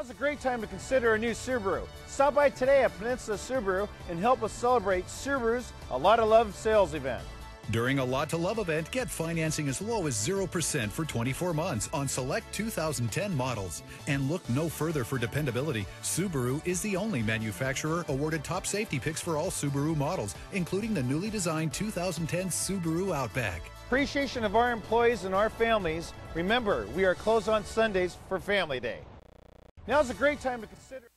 Now's a great time to consider a new Subaru. Stop by today at Peninsula Subaru and help us celebrate Subaru's A Lot of Love sales event. During a Lot to Love event, get financing as low as 0% for 24 months on select 2010 models. And look no further for dependability. Subaru is the only manufacturer awarded top safety picks for all Subaru models, including the newly designed 2010 Subaru Outback. Appreciation of our employees and our families. Remember, we are closed on Sundays for Family Day. Now's a great time to consider.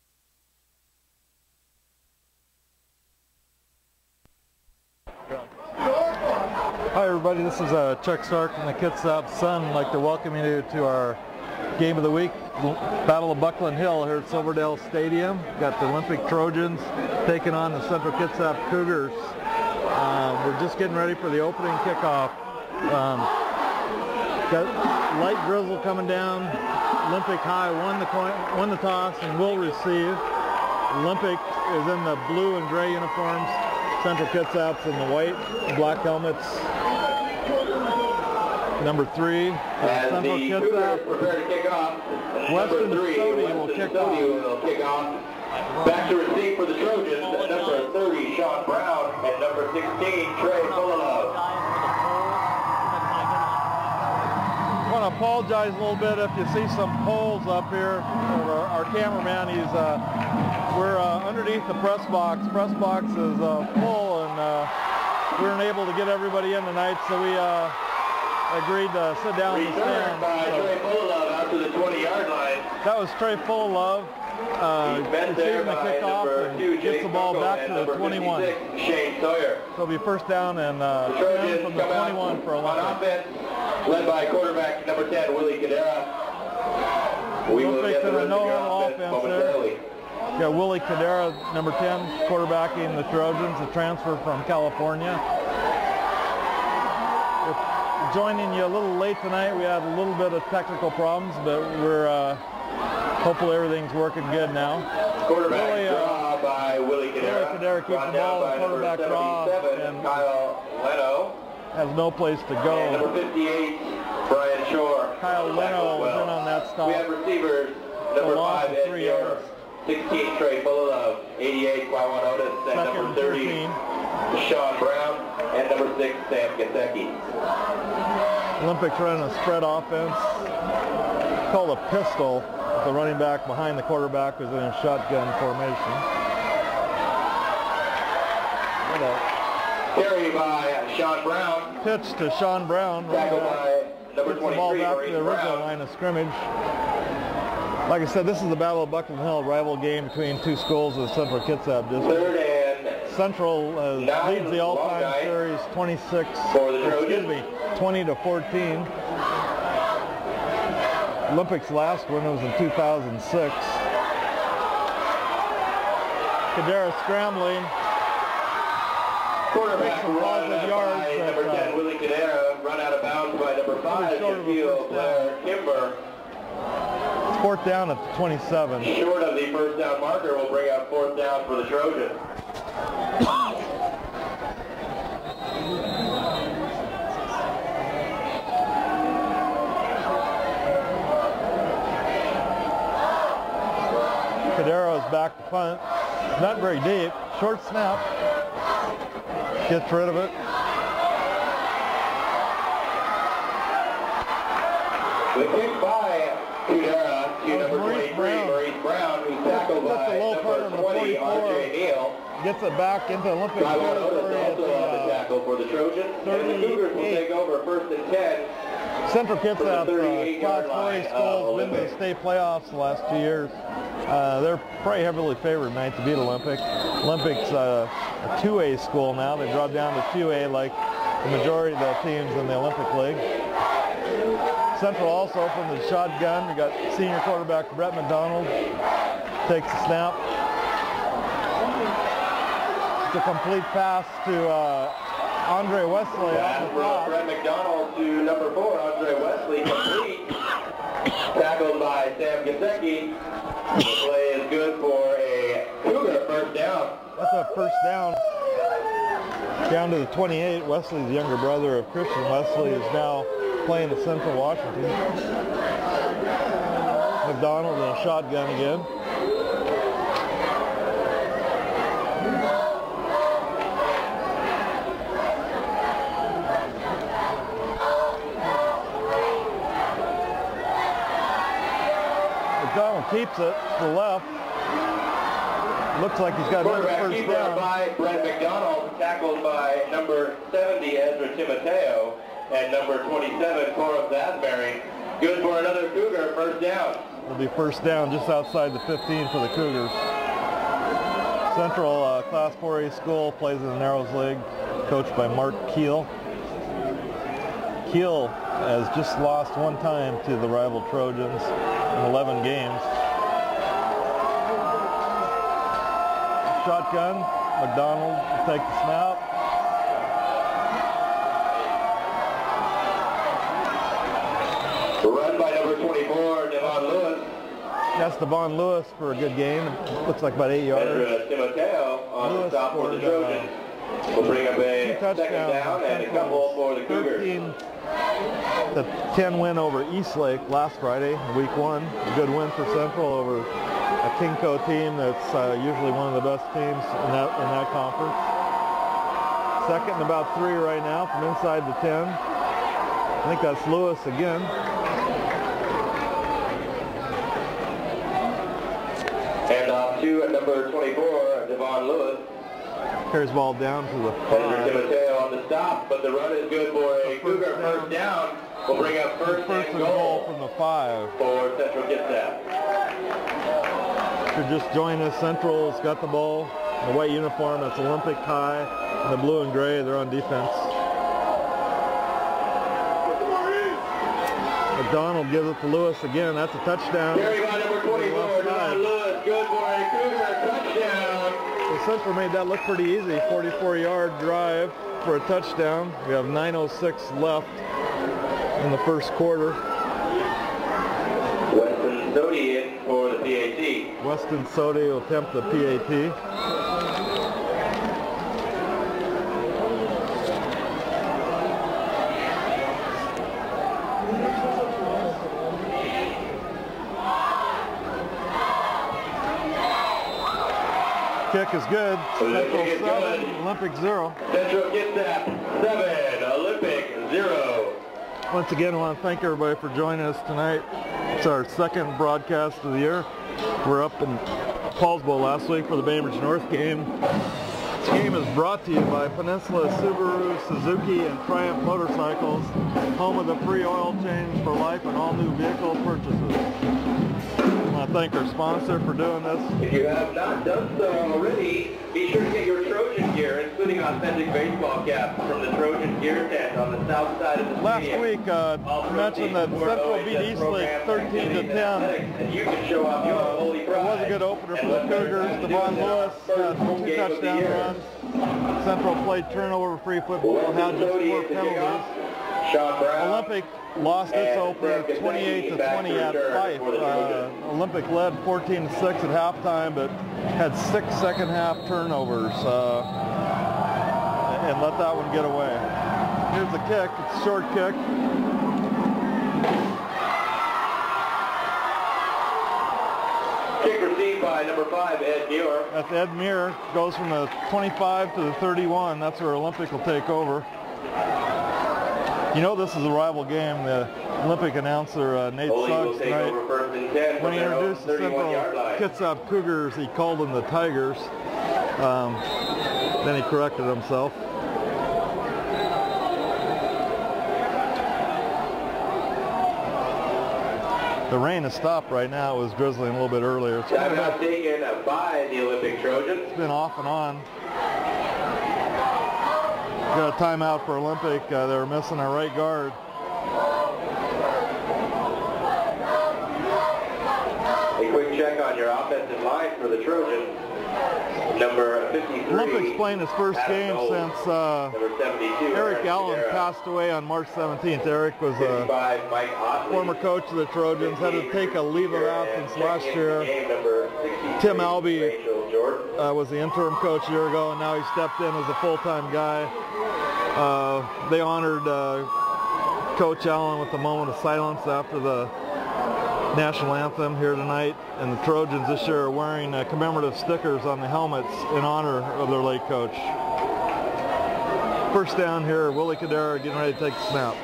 Hi everybody, this is Chuck Stark from the Kitsap Sun. I'd like to welcome you to our game of the week, Battle of Bucklin Hill here at Silverdale Stadium. Got the Olympic Trojans taking on the Central Kitsap Cougars. We're just getting ready for the opening kickoff. Got light drizzle coming down. Olympic High won the toss and will receive. Olympic is in the blue and gray uniforms. Central Kitsap's in the white and black helmets. Number 3, Central Kitsap. Prepare to kick off. Weston Sodi will kick off. Back to receive for the Trojans, number 30, Sean Brown, and number 16, Trey Fullilove. I want to apologize a little bit if you see some poles up here. Our cameraman, we're underneath the press box. Press box is full, and we weren't able to get everybody in tonight, so we agreed to sit down in the stand. By Trey Fullilove out to the 20-yard line. That was Trey Fullilove. Receiving the kickoff and gets the ball back to the 21. Shane Sawyer. So it'll be first down and 10 from the 21 for Olympic. Led by quarterback number 10, Willie Cadera. We will get the no-huddle offense there. Got Willie Cadera, number 10, quarterbacking the Trojans, a transfer from California. We're joining you a little late tonight. We had a little bit of technical problems, but we're hopefully everything's working good now. Quarterback draw by Willie Cadera. Willie Cadera keeps the ball in quarterback draw, and Kyle Leno has no place to go. And number 58, Brian Shore. Kyle Leno was in on that stop. We have receivers, number 5, Ed 3 yards. 16, Trey Fullilove, 88, Quaiwan Otis, and number 30, Sean Brown, and number 6, Sam Gasecki. Olympics running a spread offense called a pistol. The running back behind the quarterback was in a shotgun formation. Carry by Sean Brown. Pitch to Sean Brown. Tackle by number 23, the ball back to the original line of scrimmage. Like I said, this is the Battle of Bucklin Hill, rival game between two schools of the Central Kitsap district. Third and Central leads the all-time series 20 to 14. Olympics last one was in 2006. Cadera scrambling. Quarterback run yards by number 10, Willie Cadera, run out of bounds by number 5, Shaquille Blair Kimber. It's fourth down at the 27. Short of the first down marker will bring out fourth down for the Trojans. Cadera is back to punt. Not very deep. Short snap. Gets rid of it. The kick by Cadera to number 23, Maurice Brown, who's tackled by number 20, R.J. Neal. Gets it back into Olympic territory at the tackle for the Trojans. And the Cougars will take over first and 10. Central Kitsap, Class 4A school, been to the state playoffs the last 2 years. They're probably heavily favored tonight to beat Olympic. Olympic's a 2A school now. They dropped down to 2A like the majority of the teams in the Olympic League. Central also from the shotgun. We got senior quarterback Brett McDonald. Takes the snap. It's a complete pass to Andre Wesley. Brett McDonald to number 4, Andre Wesley, complete. Tackled by Sam Gasecki. The play is good for a Cougar first down. That's a first down. Down to the 28. Wesley's the younger brother of Christian Wesley, is now playing at Central Washington. McDonald in a shotgun again. McDonald keeps it to the left. Looks like he's got another first down. By Brent McDonald, tackled by number 70, Ezra Timoteo, and number 27, Cora Zasberry. Good for another Cougar, first down. It'll be first down just outside the 15 for the Cougars. Central Class 4A school plays in the Narrows League, coached by Mark Keel. Keel has just lost one time to the rival Trojans in 11 games. Shotgun, McDonald will take the snap. Run by number 24, Devon Lewis. That's Devon Lewis for a good game. Looks like about 8 yards. Ezra Timoteo on the stop for the Trojans. We'll bring up a second down and a couple for the Cougars. 13-10 win over Eastlake last Friday, week 1. A good win for Central over a Kingco team that's usually one of the best teams in that conference. Second and about 3 right now from inside the 10. I think that's Lewis again. And off to number 24, Devon Lewis. Carries ball down to the 5. Ezra Timoteo on the stop, but the run is good for a Cougar first down. We'll bring up first and goal from the 5 for Central Kitsap. If you're just joining us, Central's got the ball. The white uniform, that's Olympic high. And the blue and gray, they're on defense. McDonald gives it to Lewis again. That's a touchdown. Carry by number 24, Devon Lewis. Good for a Cougar touchdown. So Central made that look pretty easy. 44-yard drive for a touchdown. We have 9:06 left in the first quarter. Weston Sodi in for the PAT. Weston Sodi will attempt the PAT. Kick is good. Central 7, Olympic 0. Central Kitsap 7, Olympic 0. Once again, I want to thank everybody for joining us tonight. It's our second broadcast of the year. We're up in Paulsbo last week for the Bainbridge North game. This game is brought to you by Peninsula Subaru, Suzuki, and Triumph Motorcycles, home of the free oil change for life and all new vehicle purchases. I want to thank our sponsor for doing this. If you have not done so already, be sure to get your Trojan gear, including authentic baseball caps from the Trojan Gear tent on the south side of the stadium. Last week, I mentioned that Central beat Eastlake 13-10. And you can show off your holy pride. It was a good opener for the Cougars. Devon Lewis had 2 touchdown runs. Central played turnover-free football, had just 4 penalties. Olympic lost its opener 28-20 at Fife. Olympic led 14-6 at halftime, but had 6 second-half turnovers and let that one get away. Here's the kick. It's a short kick. Kick received by number 5, Ed Muir. That's Ed Muir. Goes from the 25 to the 31. That's where Olympic will take over. You know this is a rival game. The Olympic announcer Nate Suggs tonight, when he introduced the Central Kitsap Cougars, he called them the Tigers. Then he corrected himself. The rain has stopped right now. It was drizzling a little bit earlier. It's taken by the Olympic Trojans. It's been off and on. Got a timeout for Olympic. They were missing our right guard. A quick check on your offensive line for the Trojans. Number 53. Olympic's playing his first game since Eric Allen passed away on March 17th. Eric was a former coach of the Trojans, had to take a leave of absence last year. Tim Albee was the interim coach a year ago, and now he stepped in as a full-time guy. They honored Coach Allen with a moment of silence after the national anthem here tonight, and the Trojans this year are wearing commemorative stickers on the helmets in honor of their late coach. First down here, Willie Cadera getting ready to take the snap.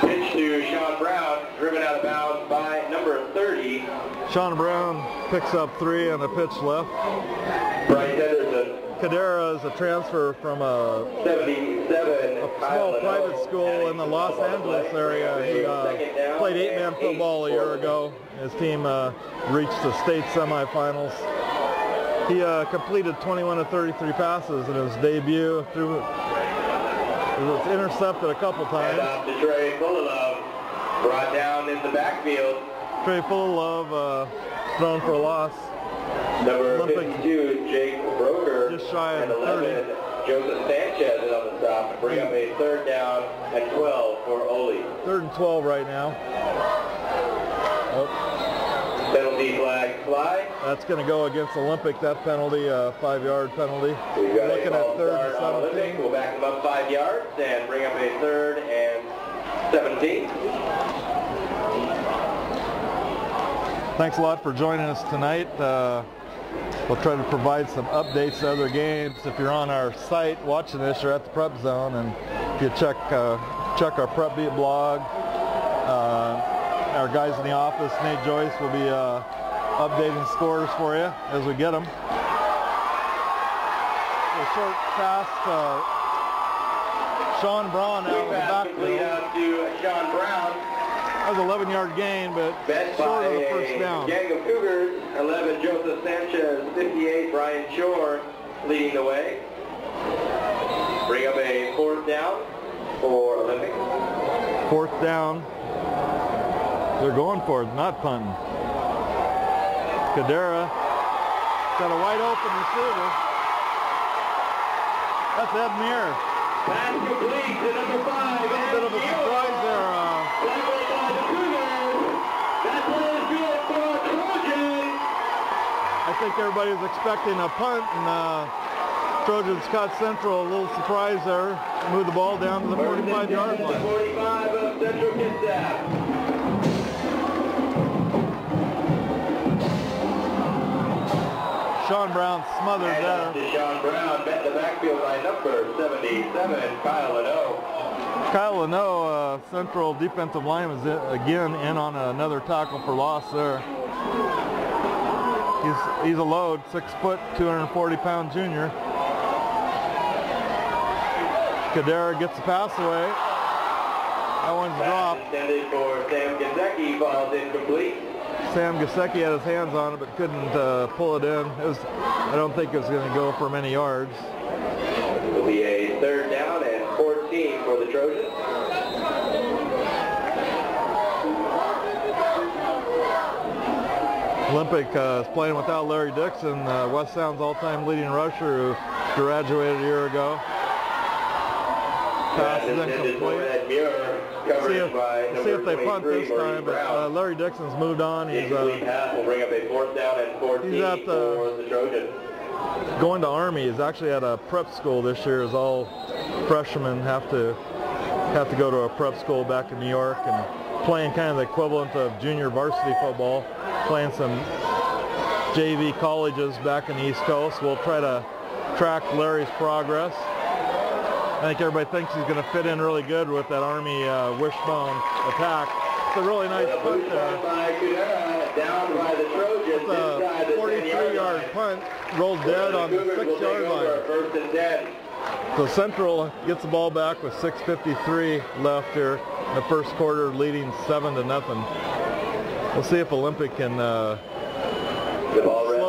Pitch to Sean Brown, driven out of bounds by number 30. Sean Brown picks up 3 on the pitch left. Bryce Henderson. Cadera is a transfer from a 77. small private school in the Los Angeles area. He played 8-man football a year ago. His team reached the state semifinals. He completed 21 of 33 passes in his debut. He was intercepted a couple times. To Trey Fullilove, brought down in the backfield. Trey Fullilove thrown for a loss. Number Olympic 52, Jake Broker, just shy of and 11, Joseph Sanchez is on the stop. Bring up a third down and 12 for Ole. 3rd and 12 right now. Oh. Penalty flag fly. That's going to go against Olympic, that penalty, 5-yard penalty. We've got Looking at 3rd and 17. We'll back them up 5 yards and bring up a 3rd and 17. Thanks a lot for joining us tonight. We'll try to provide some updates to other games. If you're on our site watching this, you're at the Prep Zone, and if you check our Prep Beat blog, our guys in the office, Nate Joyce, will be updating scores for you as we get them. A short pass to Sean Braun out of the backfield. To Sean Brown. That was an 11-yard gain, but short of the first down. Gang of Cougars, 11 Joseph Sanchez, 58 Brian Shore leading the way. Bring up a 4th down for Olympic. 4th down. They're going for it, not punting. Cadera got a wide open receiver. That's Ed Meir. Pass complete to number 5. A little bit of a surprise there. I think everybody was expecting a punt, and Trojans caught Central a little surprise there. Moved the ball down to the 45-yard line. 45 of Central Kitsap. Sean Brown smothered there. Sean Brown met the backfield by number 77, Kyle Leno. Kyle Leno, Central defensive lineman, is again in on another tackle for loss there. He's a load, 6 foot, 240-pound junior. Cadera gets the pass away. That one's dropped. Intended for Sam Gasecki, falls incomplete. Sam Gasecki had his hands on it but couldn't pull it in. I don't think it was going to go for many yards. It will be a 3rd down and 14 for the Trojans. Olympic is playing without Larry Dixon, West Sound's all-time leading rusher who graduated a year ago. Pass is incomplete. See if they punt this time, but Larry Dixon's moved on. He's pass will bring up a 4th down and 14 he's at for the Trojans. Going to Army. He's actually at a prep school this year, as all freshmen have to go to a prep school back in New York, and playing kind of the equivalent of junior varsity football, playing some JV colleges back in the East Coast. We'll try to track Larry's progress. I think everybody thinks he's going to fit in really good with that Army wishbone attack. It's a really nice punt there. Down by the Trojans. It's a 43-yard punt, rolled dead on the 6-yard line. 1st and 10. So Central gets the ball back with 6:53 left here in the first quarter, leading 7-0. We'll see if Olympic can slow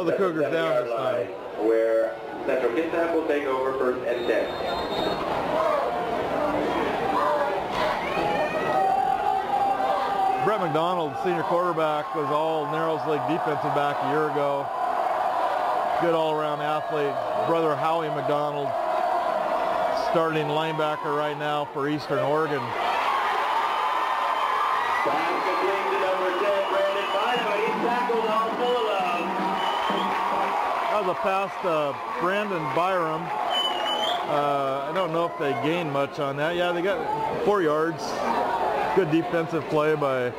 the Cougars down this time. Where Central Kitsap will take over 1st and 10. Brett McDonald, senior quarterback, was all Narrows League defensive back a year ago. Good all-around athlete. Brother Howie McDonald, starting linebacker right now for Eastern Oregon. Pass complete to number 10, Brandon Bynum, and he's tackled on Fullilove. That was a pass to Brandon Byram. don't know if they gained much on that. Yeah, they got 4 yards. Good defensive play by, I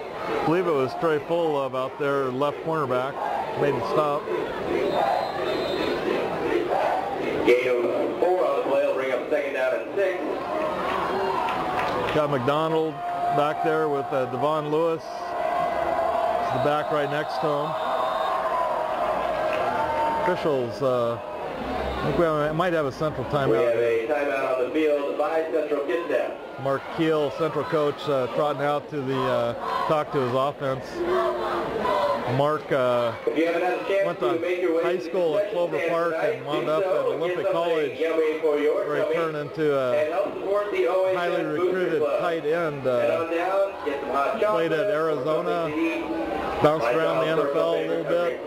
believe it was Trey Full out there, left cornerback. Made it stop. Gain of 4 on the play will bring up 2nd down and 6. Got McDonald back there with Devon Lewis. It's the back right next to him. Officials, I think we might have a Central timeout. We have a timeout on the field by Central Kitsap. Mark Keel, Central coach, trotting out to the talk to his offense. Mark went to high school at Clover Park and wound up at Olympic College, where he turned into a highly recruited tight end. Played at Arizona, bounced around the NFL a little bit,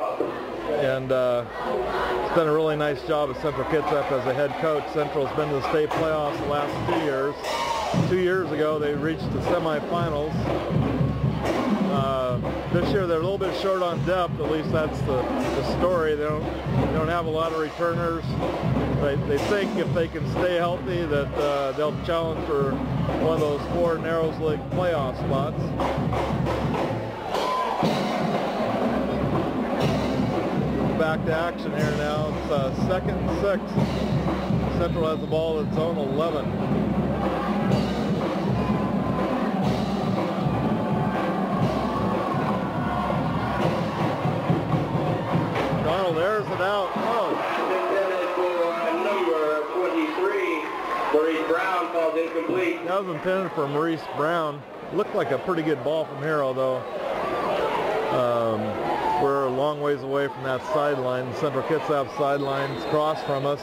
and he's done a really nice job at Central Kitsap as a head coach. Central's been to the state playoffs the last 2 years. 2 years ago, they reached the semifinals. This year they're a little bit short on depth. At least that's the story. They don't have a lot of returners. They think if they can stay healthy that they'll challenge for one of those 4 Narrows League playoff spots. Back to action here now. It's 2nd and 6. Central has the ball at its own 11. There's it out. Oh. Number 23, Maurice Brown, falls incomplete. That was intended for Maurice Brown. Looked like a pretty good ball from here, although we're a long ways away from that sideline. Central Kitsap sideline's across from us.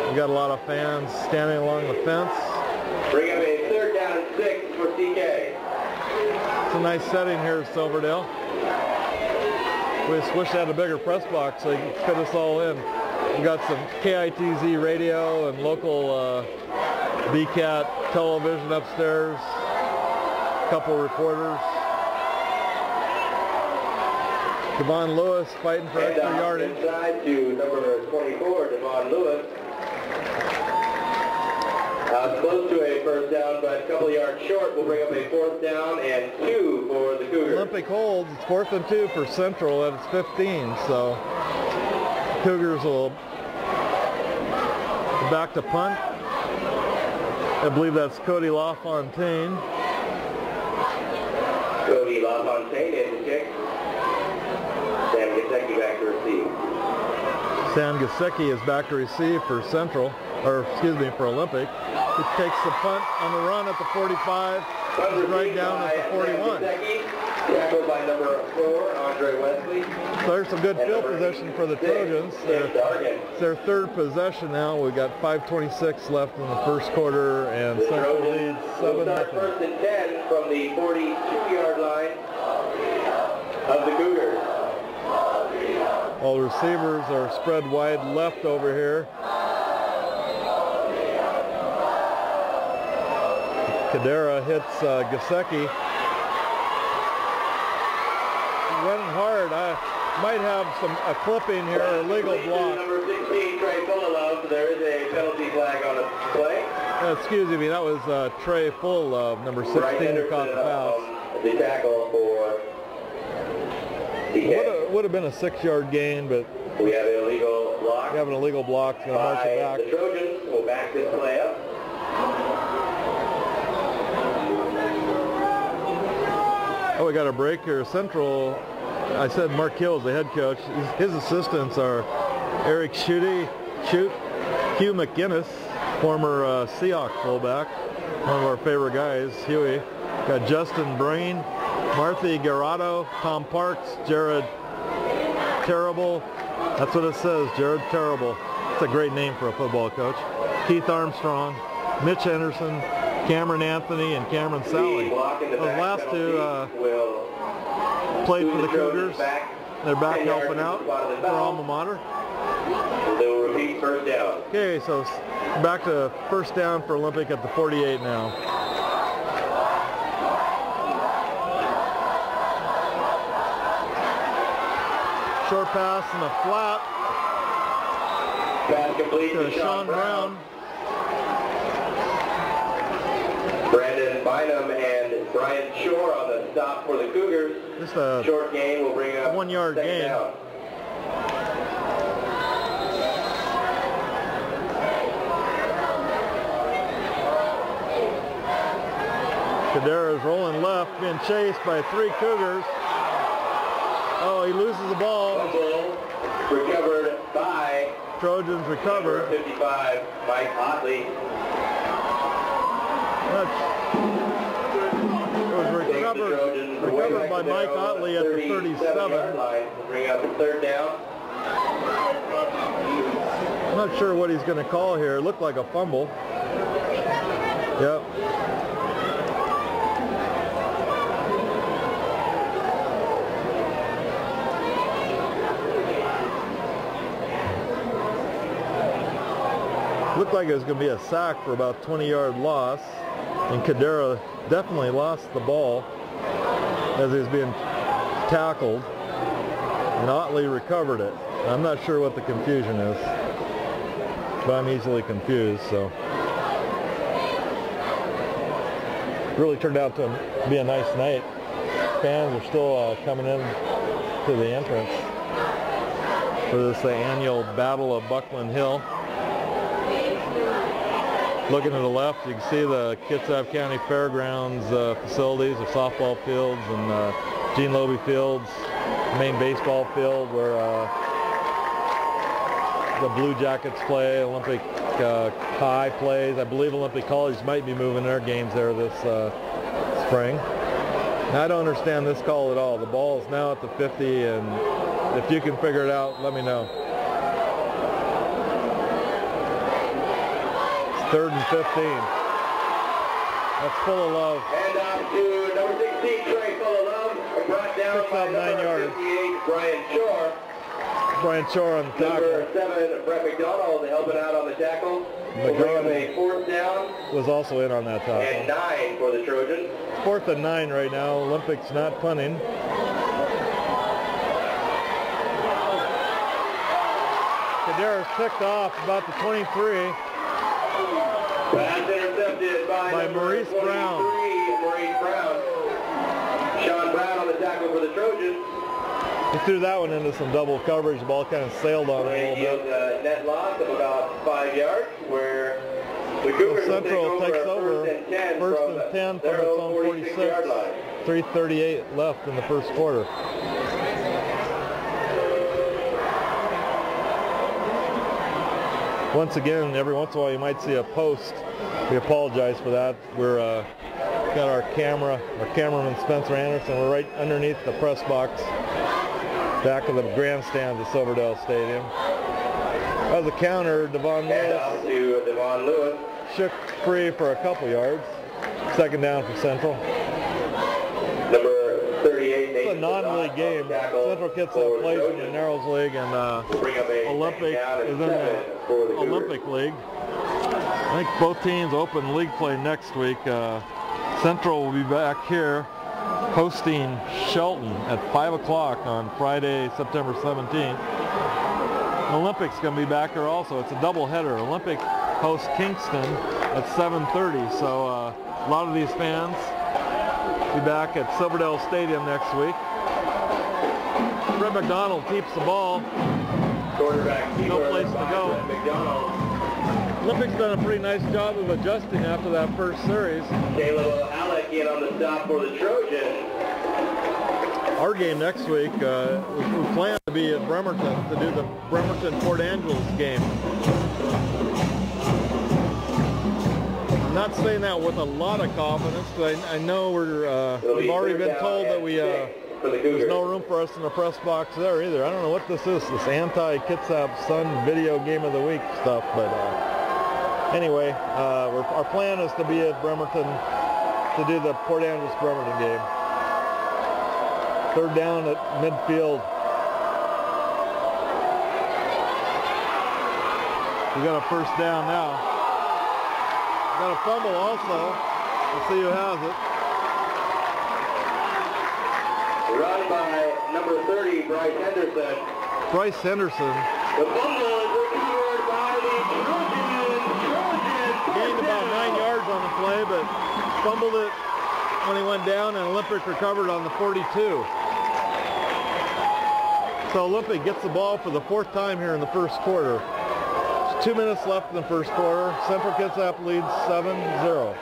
We got a lot of fans standing along the fence. Bring up a 3rd down and 6 for CK. It's a nice setting here at Silverdale. We just wish they had a bigger press box so they could fit us all in. We got some KITZ radio and local BCAT television upstairs. A couple reporters. Devon Lewis fighting for extra yardage. Inside to number 24, Devon Lewis. Close to a 1st down, but a couple yards short. Will bring up a 4th down and 2 for the Cougars. Olympic holds. It's 4th and 2 for Central at its 15. So Cougars will back to punt. I believe that's Cody LaFontaine. Cody LaFontaine is the kick. Sam Gesicki back to receive. Sam Gesicki is back to receive for Central, or excuse me, for Olympic. He takes the punt on the run at the 45, right down at the 41. Tackled by number 4, Andre Wesley. So there's some good field position for the Trojans. It's their 3rd possession now. We've got 5:26 left in the 1st quarter, and Central leads 7-0. 1st and 10 from the 42-yard line of the Cougars. All receivers are spread wide left over here. Kadera hits Gesicki. Running hard. I might have a clipping here, a legal block. Number 16, Trey Full. There is a penalty flag on the play. Excuse me, that was Trey Full, number 16, who caught the pass. The tackle for would have been a 6-yard gain, but we have an illegal block. We have an illegal block. Going to march it back. The Trojans will back this play up. Oh, we got a break here. Central, I said Mark Hill is the head coach. His assistants are Eric Hugh McGinnis, former Seahawk fullback, one of our favorite guys, Huey. Got Justin Breen, Martha Garado, Tom Parks, Jared Terrible. That's what it says, Jared Terrible. It's a great name for a football coach. Keith Armstrong, Mitch Henderson, Cameron Anthony, and Cameron Sally. Those last 2 played for the Cougars. They're back helping out for alma mater. They will repeat 1st down. Okay, so back to 1st down for Olympic at the 48 now. Short pass in the flat. Pass complete to Sean Brown. Sam and Brian Shore on the stop for the Cougars. Just a short gain will bring up 1 yard gain. Down. Cadera is rolling left, being chased by 3 Cougars. Oh, he loses the ball. Fumble recovered by Trojans recover. 55, Mike Otley. It was recovered by Mike Otley at the 37. We'll bring up 3rd down. I'm not sure what he's going to call here. It looked like a fumble. Yep. Looked like it was going to be a sack for about 20-yard loss, and Cadera definitely lost the ball as he was being tackled, and Otley recovered it. I'm not sure what the confusion is, but I'm easily confused. So really turned out to be a nice night. Fans are still coming in to the entrance for this annual Battle of Bucklin Hill. Looking to the left, you can see the Kitsap County Fairgrounds facilities, the softball fields and Gene Loby Fields, main baseball field where the Blue Jackets play, Olympic High plays. I believe Olympic College might be moving their games there this spring. Now, I don't understand this call at all. The ball is now at the 50, and if you can figure it out, let me know. 3rd and 15. That's full of love. And off to number 16, Trey full of love. Brought down by number 58, Brian Shore. Brian Shore on the tackle. Number 7, Brett McDonald helping out on the tackle. We'll bring up a 4th down. Was also in on that tackle. And 9 for the Trojans. 4th and 9 right now. Olympics not punting. Cadera's picked off about the 23. Pass intercepted by Maurice Brown. Maurice Brown. Sean Brown on the tackle for the Trojans. He threw that one into some double coverage. The ball kind of sailed on it a little bit. Net loss of about 5 yards, where the Cougars Central takes over. First and 10 from its own 46. 3:38 left in the first quarter. Once again, every once in a while you might see a post. We apologize for that. We're got our cameraman Spencer Anderson. We're right underneath the press box, back of the grandstands at Silverdale Stadium. As a counter, Devon Lewis shook free for a couple yards. 2nd down for Central. Number 38. It's a non-league game. Central Kitsap plays in the Narrows League, and Olympic is in the Olympic League. I think both teams open league play next week. Central will be back here hosting Shelton at 5 o'clock on Friday, September 17th. Olympics going to be back here also. It's a doubleheader. Olympic hosts Kingston at 7:30. So a lot of these fans will be back at Silverdale Stadium next week. Fred McDonald keeps the ball. No place to go. Olympics done a pretty nice job of adjusting after that first series. Caleb Alec in on the stop for the Trojans. Our game next week, we plan to be at Bremerton to do the Bremerton-Port Angeles game. I'm not saying that with a lot of confidence, but I know we've already been told that there's no room for us in the press box there either. I don't know what this is, this anti-Kitsap Sun video game of the week stuff, but anyway, our plan is to be at Bremerton to do the Port Angeles Bremerton game. 3rd down at midfield. We got a 1st down now. Got a fumble also. Let's see who has it. Run by number 30, Bryce Henderson. Bryce Henderson. The fumble is recovered by the Trojans. Gained about 9 yards on the play, but fumbled it when he went down, and Olympic recovered on the 42. So Olympic gets the ball for the 4th time here in the first quarter. There's 2 minutes left in the first quarter. Central Kitsap leads 7-0.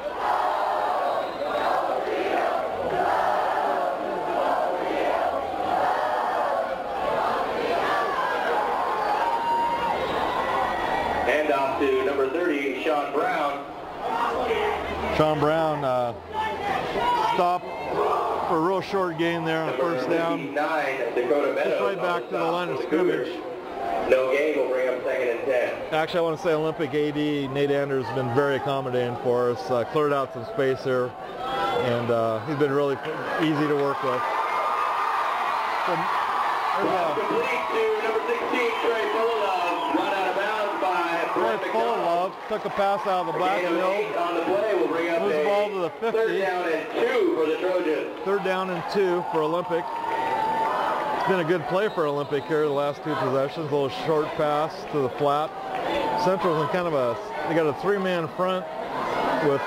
Hand off to number 30, Sean Brown. Sean Brown stopped for a real short gain there on the first down. Dakota Meadows, just right back to the line of scrimmage. No gain will bring up 2nd and 10. Actually, I want to say Olympic AD Nate Anders has been very accommodating for us. Cleared out some space here, and he's been really easy to work with. So, complete to number 16, Trey Fullilove. Run out of bounds by Trey Fullilove took a pass out of the backfield. On the play will bring up moves the ball to the 50. 3rd down and 2 for the Trojans. 3rd down and 2 for Olympic. It's been a good play for Olympic here the last 2 possessions. A little short pass to the flat. Central's in kind of they got a 3-man front with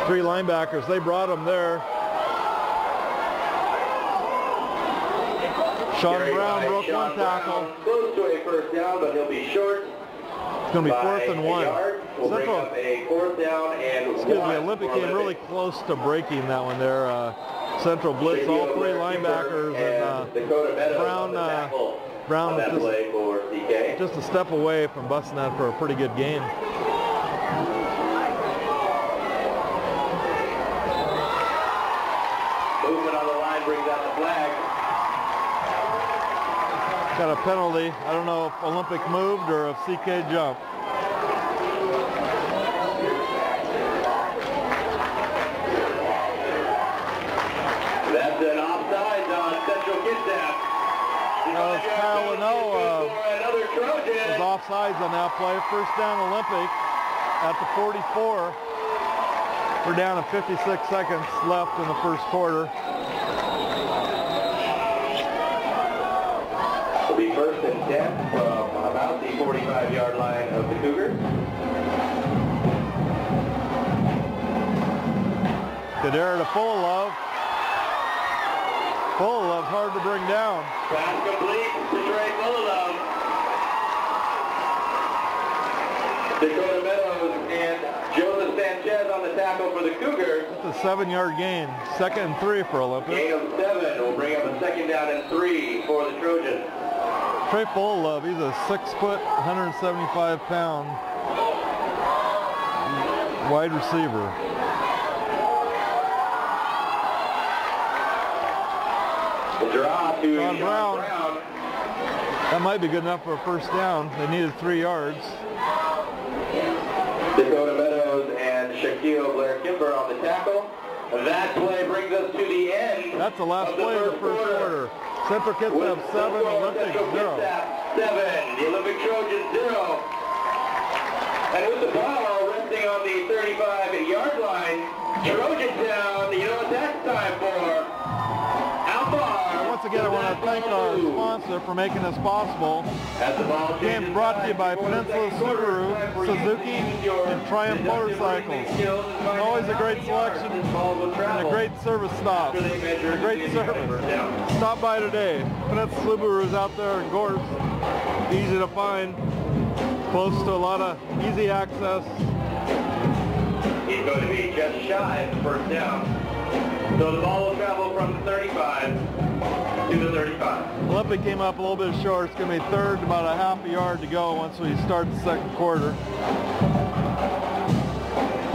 3 linebackers. They brought them there. Sean Brown broke one tackle. Close to a 1st down, but he'll be short. It's going to be 4th and 1. We'll bring up a 4th down and excuse me, Olympic came really close to breaking that one there. Central blitz all 3 linebackers, and Brown was just a step away from busting that for a pretty good gain. Movement on the line brings out the flag. Got a penalty. I don't know if Olympic moved or if CK jumped. That's an offside on Central Kitsap. Kyle Leno was offsides on that play. 1st down Olympic at the 44. We're down to 56 seconds left in the first quarter. It'll be 1st and 10 from about the 45-yard line of the Cougars. Kadera to Fullilove. Fullilove hard to bring down. Pass complete to Trey Fullilove. Dakota Meadows and Joseph Sanchez on the tackle for the Cougars. That's a 7-yard gain. 2nd and 3 for Olympic. Gain of 7 will bring up a 2nd down and 3 for the Trojans. Trey Fullilove, he's a 6-foot, 175-pound wide receiver. The draw to Sean Brown. That might be good enough for a 1st down. They needed 3 yards. Dakota Meadows and Shaquille Blair Kimber on the tackle. That play brings us to the end. That's the last play of the first quarter. Central Kitsap 7, Olympic 0. 7, the Olympic Trojans 0. And with the ball resting on the 35-yard line, Trojantown, you know what that's time for? Once again, I want to thank our sponsor for making this possible. Game brought to you by Peninsula Subaru, Suzuki, and Triumph Motorcycles. Always a great selection and a great service stop. A great service. Stop by today. Peninsula Subaru is out there in Gorse. Easy to find. Close to a lot of easy access. He's going to be just shy of the 1st down. So the ball will travel from the 35 to the 35. Olympic came up a little bit short. It's going to be 3rd, about a half a yard to go once we start the 2nd quarter.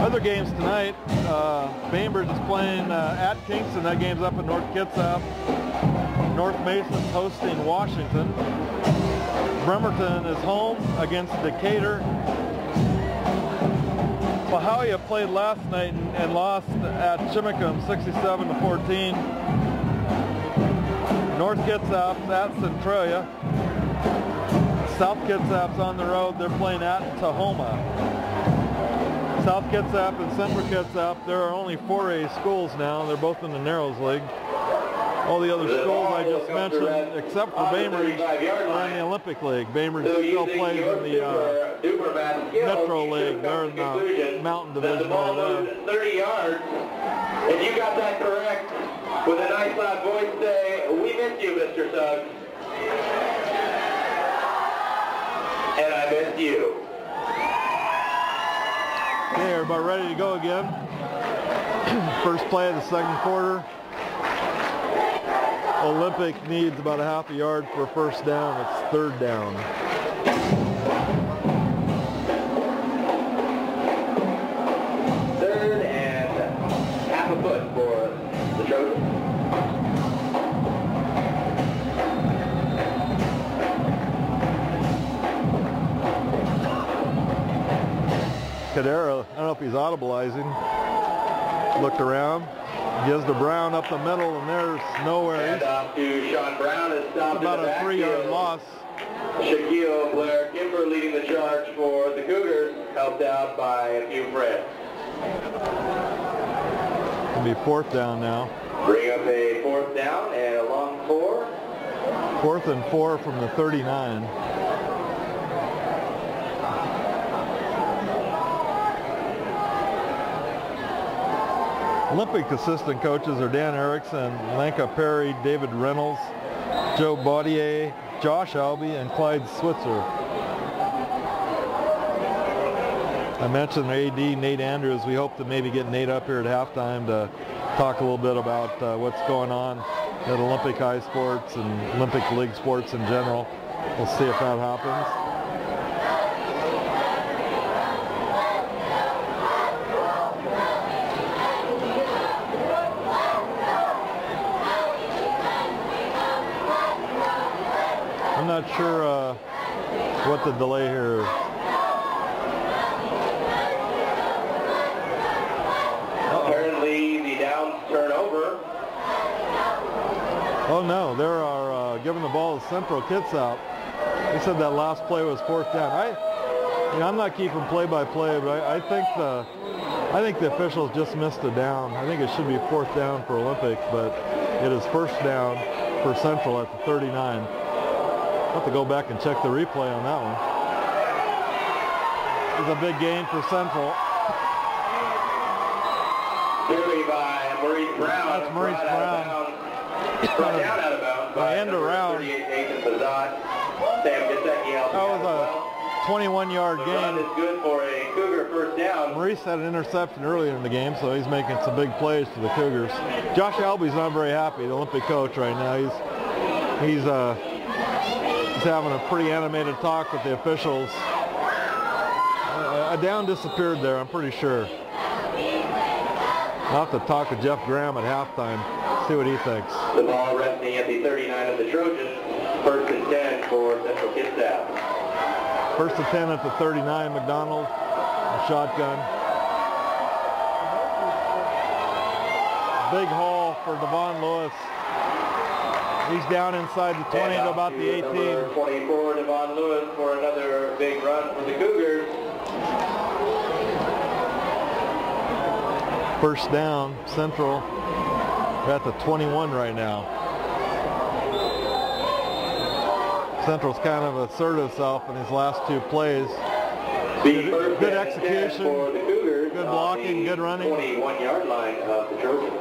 Other games tonight, Bainbridge is playing at Kingston. That game's up in North Kitsap. North Mason's hosting Washington. Bremerton is home against Decatur. Bahia played last night and lost at Chimicum 67-14. North Kitsap's at Centralia. South Kitsap's on the road. They're playing at Tahoma. South Kitsap and Central Kitsap, there are only 4A schools now. They're both in the Narrows League. All the other schools I just mentioned, except for Bainbridge, are in the Olympic League. Bainbridge still plays in the Metro League. They're in the Mountain Division over there. 30 yards. And you got that correct with a nice loud voice say, "We miss you, Mr. Suggs." And I missed you. Okay, everybody ready to go again. First play of the second quarter. Olympic needs about a half a yard for a first down. It's third down. Third and half a foot for the Trojans. Cadera, I don't know if he's audibleizing. Looked around, gives to Brown up the middle, and there's nowhere. And off to Sean Brown is stopped about in the a 3-yard backfield. loss. Shaquille Blair Kimber leading the charge for the Cougars, helped out by a few friends. It'll be fourth down now. Bring up a fourth down and a long 4. 4th and 4 from the 39. Olympic assistant coaches are Dan Erickson, Lanka Perry, David Reynolds, Joe Baudier, Josh Albee, and Clyde Switzer. I mentioned AD Nate Andrews. We hope to maybe get Nate up here at halftime to talk a little bit about what's going on at Olympic high sports and Olympic League sports in general. We'll see if that happens. I'm not sure what the delay here is. Apparently the down turnover. Oh no, they are giving the ball to Central Kitsap. They said that last play was fourth down. I'm not keeping play-by-play, but I think the officials just missed a down. I think it should be fourth down for Olympic, but it is first down for Central at the 39. I'll have to go back and check the replay on that one. It's a big gain for Central. Carry by Maurice Brown. That's Maurice Brown. Brought down out of bounds by end around. 38 Nathan Bazat. Sam Gisecki helped. That was a 21-yard The run gain. is good for a Cougar first down. Maurice had an interception earlier in the game, so he's making some big plays for the Cougars. Josh Albee's not very happy, the Olympic coach right now. He's having a pretty animated talk with the officials. A down disappeared there, I'm pretty sure. I'll have to talk to Jeff Graham at halftime, see what he thinks. The ball resting at the 39 of the Trojans. First and 10 for Central Kitsap. First and 10 at the 39, McDonald, a shotgun. Big haul for Devon Lewis. He's down inside the 20 to about the 18. Number 24, Devon Lewis, for another big run for the Cougars. First down, Central. We're at the 21 right now. Central's kind of asserted itself in his last two plays. Good execution, for the Cougars, good blocking, good running. 21-yard line of the Trojans.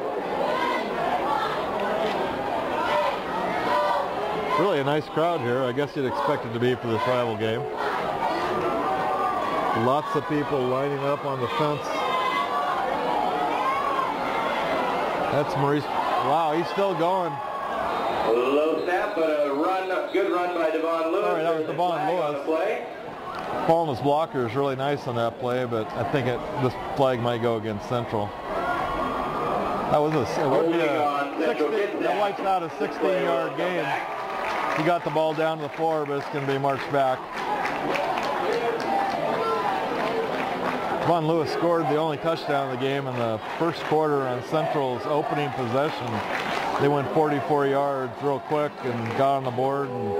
Really a nice crowd here. I guess you'd expect it to be for this rival game. Lots of people lining up on the fence. That's Maurice. Wow, he's still going. Low snap, but a run, good run by Devon Lewis. All right, that was Devon Lewis. Falling his blocker is really nice on that play, but I think this flag might go against Central. That was it would be that wipes out a 16-yard gain. He got the ball down to the floor, but it's going to be marched back. Devon Lewis scored the only touchdown of the game in the first quarter on Central's opening possession. They went 44 yards real quick and got on the board. And,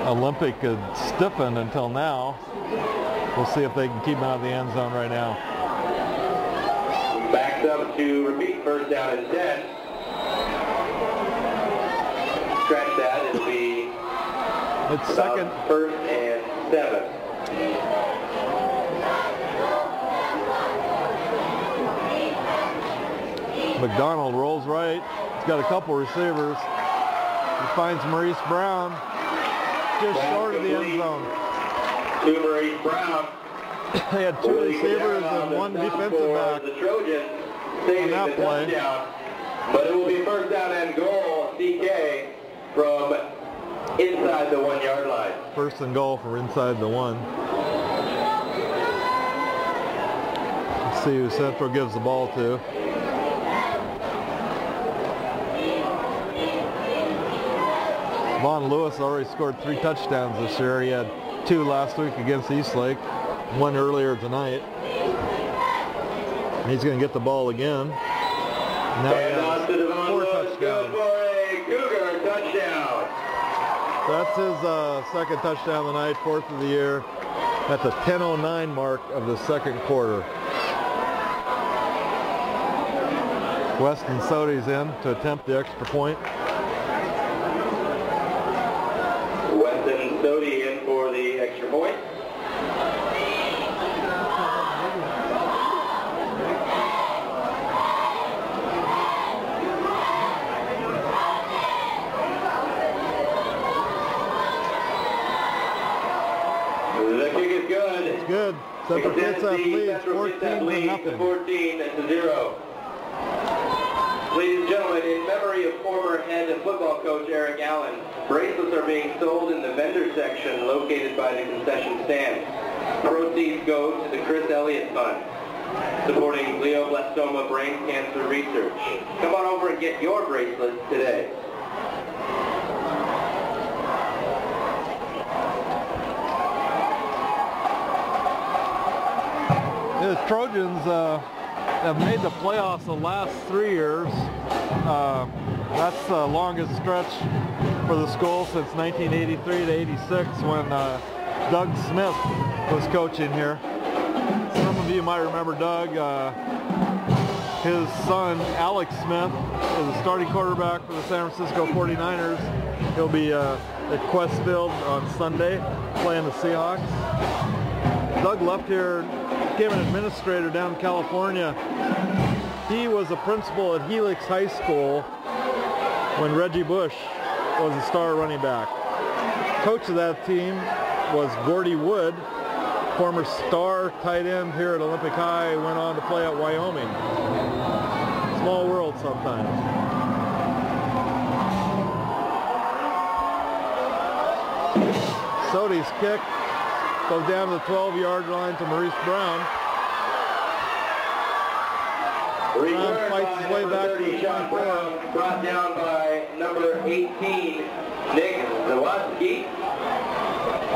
Olympic had stiffened until now. We'll see if they can keep him out of the end zone right now. Backs up to repeat, first down and 10. scratch that. It'll be It's second. First and 7. McDonald rolls right. He's got a couple receivers. He finds Maurice Brown just short of the end zone. To Maurice Brown. They had 2 receivers and 1 defensive back The Trojans saving on that the play. touchdown. But it will be first down and goal, CK, from inside the 1 yard line. First and goal for inside the 1. Let's see who Central gives the ball to. Vaughn Lewis already scored 3 touchdowns this year. He had 2 last week against Eastlake, 1 earlier tonight. And he's going to get the ball again. Now he has 4 touchdowns. For a Cougar touchdown. That's his second touchdown of the night, 4th of the year, at the 10:09 mark of the second quarter. Weston Sody's in to attempt the extra point. Weston Sody in for the extra point. The kick is good. It's good. Central Kitsap leads 14-0. 14-0. Ladies and gentlemen, in memory of former head football coach Eric Allen, bracelets are being sold in the vendor section located by the concession stand. Proceeds go to the Chris Elliott Fund, supporting glioblastoma brain cancer research. Come on over and get your bracelets today. The Trojans have made the playoffs the last 3 years. That's the longest stretch for the school since 1983 to 86 when Doug Smith was coaching here. Some of you might remember Doug. His son, Alex Smith, is a starting quarterback for the San Francisco 49ers. He'll be at Questfield on Sunday playing the Seahawks. Doug left here, became an administrator down in California. He was a principal at Helix High School when Reggie Bush was a star running back. Coach of that team was Gordy Wood, former star tight end here at Olympic High, went on to play at Wyoming. Small world sometimes. Sody's kick goes down to the 12-yard line to Maurice Brown. Brown fights his way back to the 24. Brought down by number 18, Nick Zawaski,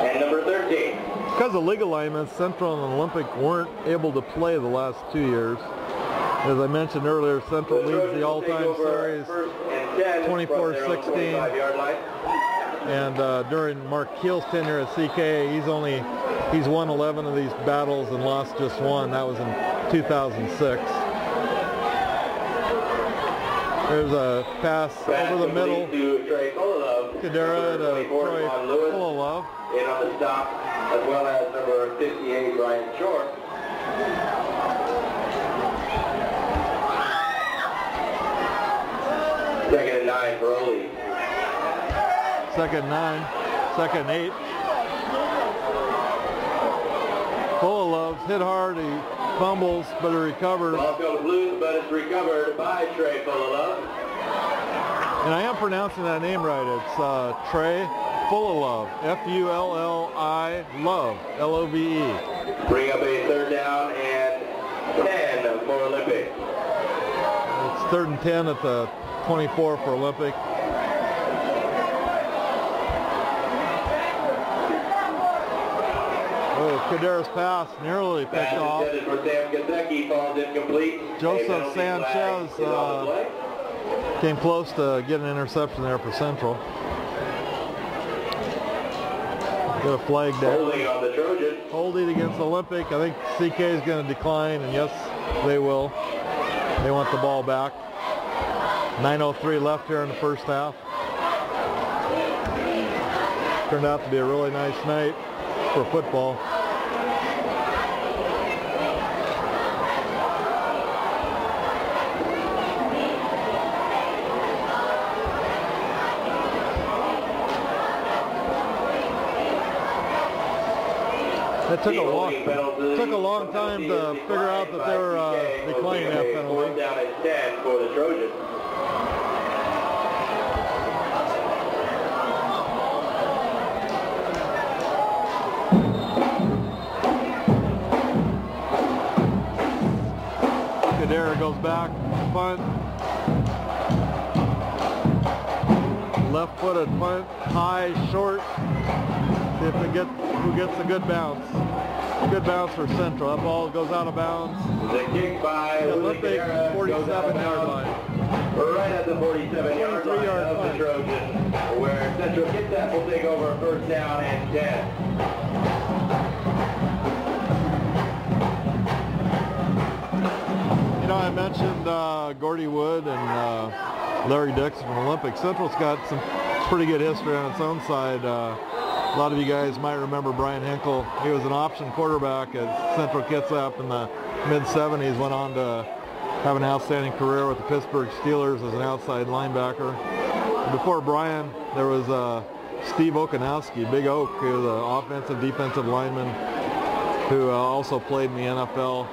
and number 13. Because of league alignments, Central and Olympic weren't able to play the last 2 years. As I mentioned earlier, Central leads the all-time series 24-16. And during Mark Keel's tenure at CK, he's won 11 of these battles and lost just 1. That was in 2006. There's a pass over the middle. To Trey Fullilove. Kadera to Troy Fullilove. And on the stop, as well as number 58, Ryan Short. Second and 9 for Ole. Second 9, second 8. Fullilove hit hard, he fumbles, but he recovers. Ball goes loose, but it's recovered by Trey Fullilove. And I am pronouncing that name right. It's Trey Fullilove, F-U-L-L-I, Love, L-O-V-E. Bring up a third down and 10 for Olympic. It's 3rd and 10 at the 24 for Olympic. Oh, Kadera's pass nearly picked off. For Sam Gazecki, falls incomplete. Joseph Sanchez came close to getting an interception there for Central. Got a flag there. Holding on the Trojans. Holding against Olympic. I think CK is going to decline, and yes, they will. They want the ball back. 9:03 left here in the first half. Turned out to be a really nice night for football. It took a long time to figure out that they were declining that penalty. 4th down and 10 for the Trojans. Kadera goes back, punt. Left-footed punt, high, short. See if they who gets a good bounce. Good bounce for Central. That ball goes out of bounds. The kick by Olympic 47-yard line. Right at the 47-yard line of the Trojans, where Central Kitsap will take over 1st down and 10. You know, I mentioned Gordy Wood and Larry Dixon from Olympic. Central's got some pretty good history on its own side. A lot of you guys might remember Brian Hinkle. He was an option quarterback at Central Kitsap in the mid-70s, went on to have an outstanding career with the Pittsburgh Steelers as an outside linebacker. Before Brian, there was Steve Okanowski, Big Oak, who was an offensive defensive lineman who also played in the NFL.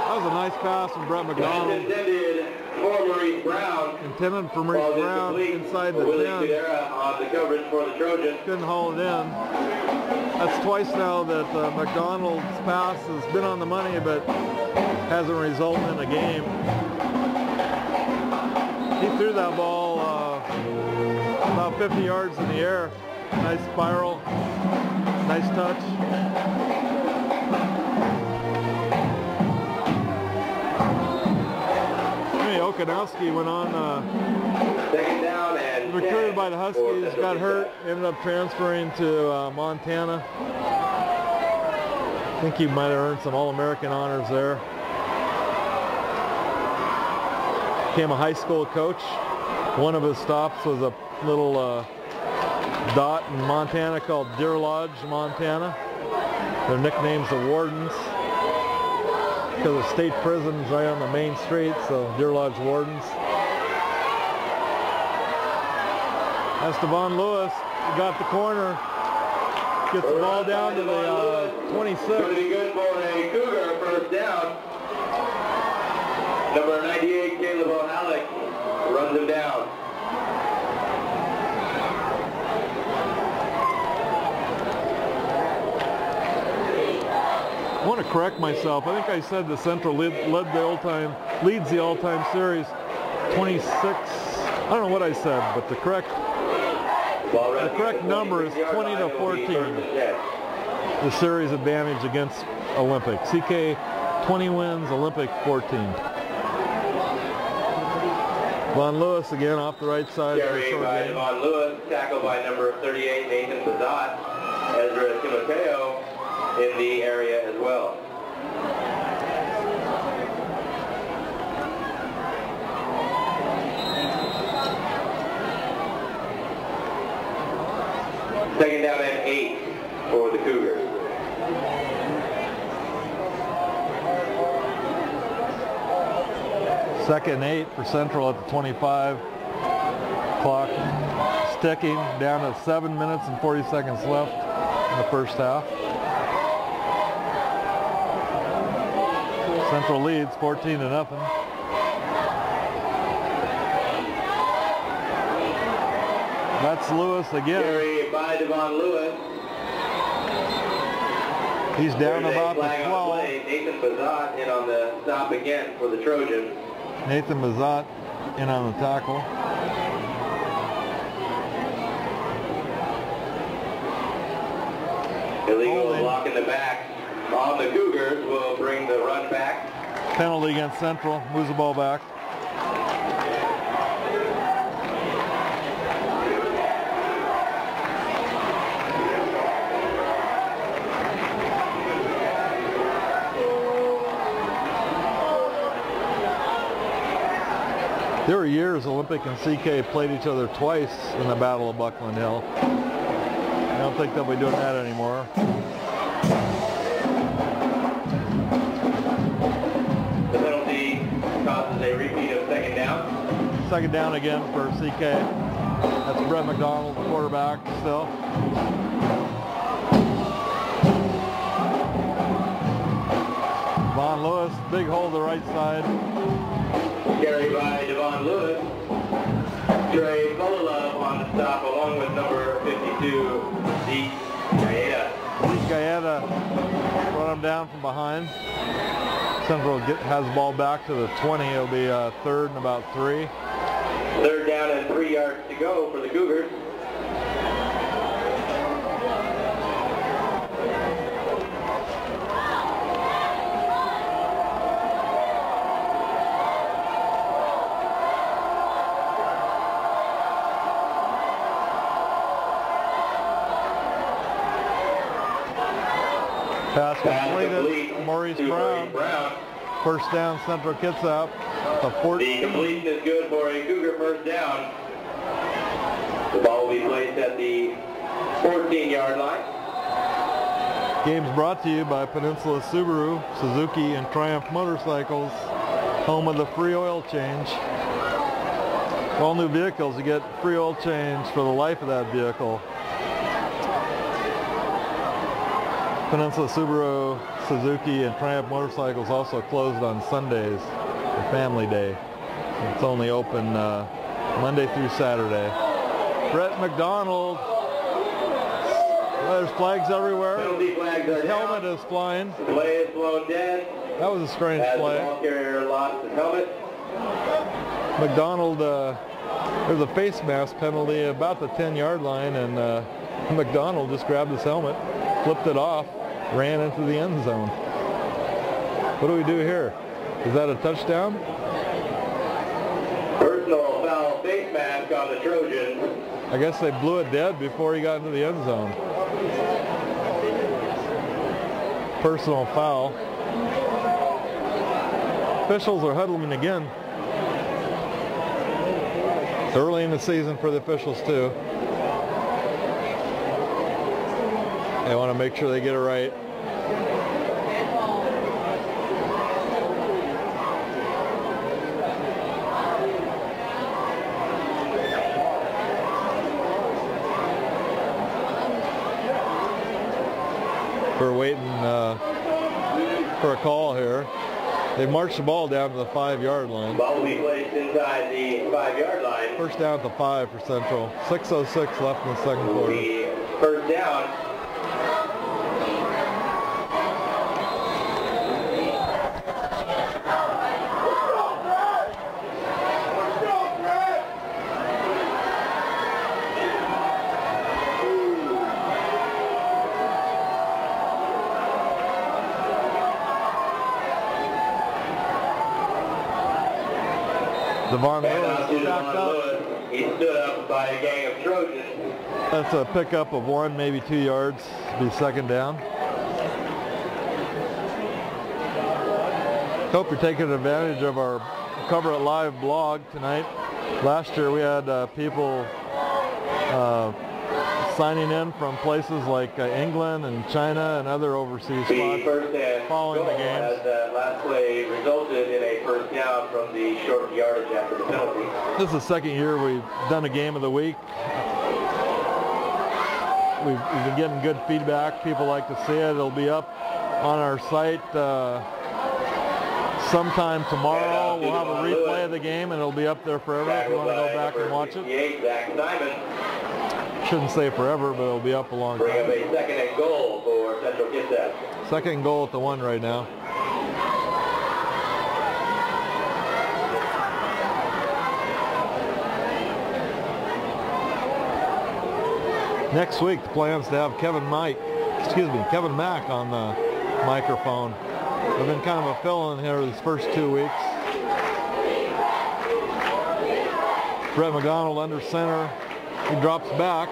That was a nice pass from Brett McDonald. For Maurice Brown. Intended for Maurice Brown inside the 10. On the coverage for the Trojans. Couldn't haul it in. That's twice now that McDonald's pass has been on the money but hasn't resulted in a game. He threw that ball about 50 yards in the air. Nice spiral. Nice touch. Okanowski went on, recruited by the Huskies, got hurt, ended up transferring to Montana. I think he might have earned some All-American honors there. Became a high school coach. One of his stops was a little dot in Montana called Deer Lodge, Montana. Their nickname's the Wardens, because the state prison's right on the main street, so Deer Lodge Wardens. That's Devon Lewis. He got the corner. Gets the ball down to the 26. Going to be good for a Cougar 1st down. Number 98, Caleb O'Halleck, runs him down. I want to correct myself. I think I said the Central leads the all-time series 26. I don't know what I said, but the correct number is 20-14. The series advantage against Olympic. CK 20 wins, Olympic 14. Von Lewis again off the right side. Carry by Von Lewis, tackled by number 38, Nathan Bazat. Ezra Timoteo in the area as well. Second down and 8 for the Cougars. Second and 8 for Central at the 25. Clock ticking down to 7 minutes and 40 seconds left in the first half. Central leads 14-0. That's Lewis again. Carry by Devon Lewis. He's down about the 12. Nathan Bazat in on the stop again for the Trojans. Nathan Bazat in on the tackle. Illegal block in the back on the Cougars will bring the run back. Penalty against Central. Moves the ball back. There were years Olympic and CK played each other twice in the Battle of Bucklin Hill. I don't think they'll be doing that anymore. The penalty causes a repeat of second down. Second down again for CK. That's Brett McDonald, quarterback still. Devon Lewis, big hole to the right side. Carried by Devon Lewis. Trey Fullilove on the stop along with number 52, Zeke Gaeta. Zeke Gaeta brought him down from behind. Central has the ball back to the 20. It'll be third and about 3. Third down and 3 yards to go for the Cougars. Pass completed. Maurice Brown. First down, Central Kitsap. The 14. The completion is good for a Cougar first down. The ball will be placed at the 14-yard line. Game's brought to you by Peninsula Subaru, Suzuki, and Triumph Motorcycles, home of the free oil change. All new vehicles, you get free oil change for the life of that vehicle. Peninsula Subaru, Suzuki, and Triumph Motorcycles also closed on Sundays for Family Day. It's only open Monday through Saturday. Brett McDonald. There's flags everywhere. Penalty flags are His helmet is flying. The play is blown dead. That was a strange play. The ball carrier lost his helmet. McDonald, there's a face mask penalty about the 10-yard line, and McDonald just grabbed his helmet, flipped it off, ran into the end zone. What do we do here? Is that a touchdown? Personal foul face mask on the Trojans. I guess they blew it dead before he got into the end zone. Personal foul. Officials are huddling again. Early in the season for the officials too. They want to make sure they get it right. We're waiting for a call here. They marched the ball down to the 5-yard line. Ball will be placed inside the 5-yard line. First down at the 5 for Central. 6:06 left in the second quarter. First down. Devon Lewis stacked up. He stood up by a gang of Trojans. That's a pickup of 1, maybe 2 yards. Be second down. Hope you're taking advantage of our Cover It Live blog tonight. Last year we had people signing in from places like England and China and other overseas spots following the games. Last play resulted in a first down from the short yardage after the penalty. This is the second year we've done a game of the week. We've been getting good feedback. People like to see it. It'll be up on our site sometime tomorrow. We'll have a replay of the game and it'll be up there forever if you want to go back and watch it. Shouldn't say forever, but it'll be up a long time. Bring up a second and goal for Central Kitsap. Second and goal at the 1 right now. Next week, the plan's to have Kevin Mack on the microphone. I've been kind of a fill-in here these first 2 weeks. Brett McDonald under center. He drops back.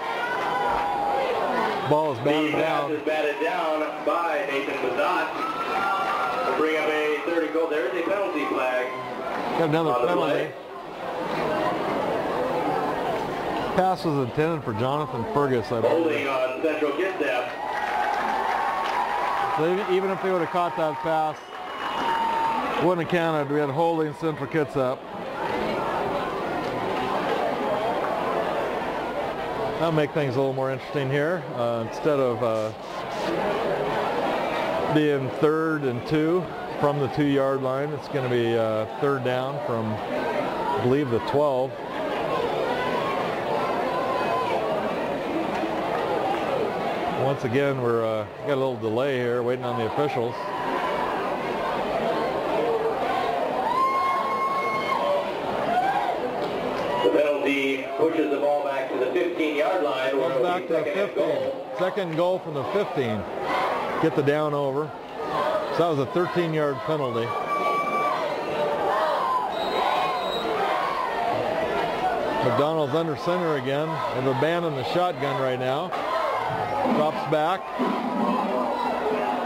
Ball is batted down. The pass is batted down by Nathan Bazat. We'll bring up a third and goal. There is a penalty flag. Got another penalty. Pass was intended for Jonathan Fergus, I believe. Holding on Central Kitsap. So even if they would have caught that pass, wouldn't have counted. We had holding Central Kitsap. That'll make things a little more interesting here. Instead of being 3rd and 2 from the 2-yard line, it's going to be 3rd down from, I believe, the 12. Once again, we're got a little delay here, waiting on the officials. The penalty pushes the ball back to the 15-yard line. Goes back to the 15. Second goal from the 15. Get the down over. So that was a 13-yard penalty. McDonald's under center again. They've abandoned the shotgun right now. Drops back.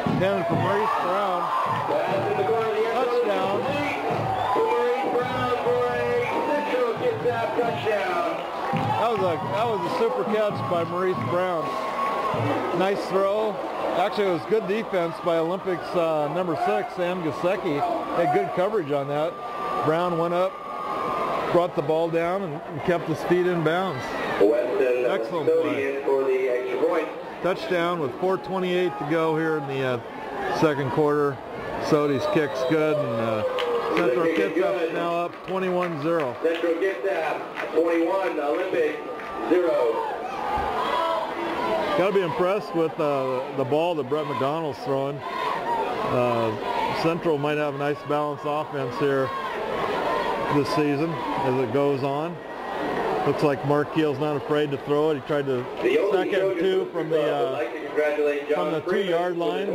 Intended for Maurice Brown. Touchdown. Maurice Brown for a Central Kitsap touchdown. That was a super catch by Maurice Brown. Nice throw. Actually, it was good defense by Olympics number 6, Sam Gasecki. Had good coverage on that. Brown went up, brought the ball down, and kept his feet in bounds. Weston Excellent play. For the extra point. Touchdown with 4:28 to go here in the second quarter. Sodi's kick's good, and Central Kitsap's now up 21-0. Central Kitsap 21, Olympic 0. Got to be impressed with the ball that Brett McDonald's throwing. Central might have a nice balanced offense here this season as it goes on. Looks like Mark Keel's not afraid to throw it. He tried to second and 2 from the 2-yard line.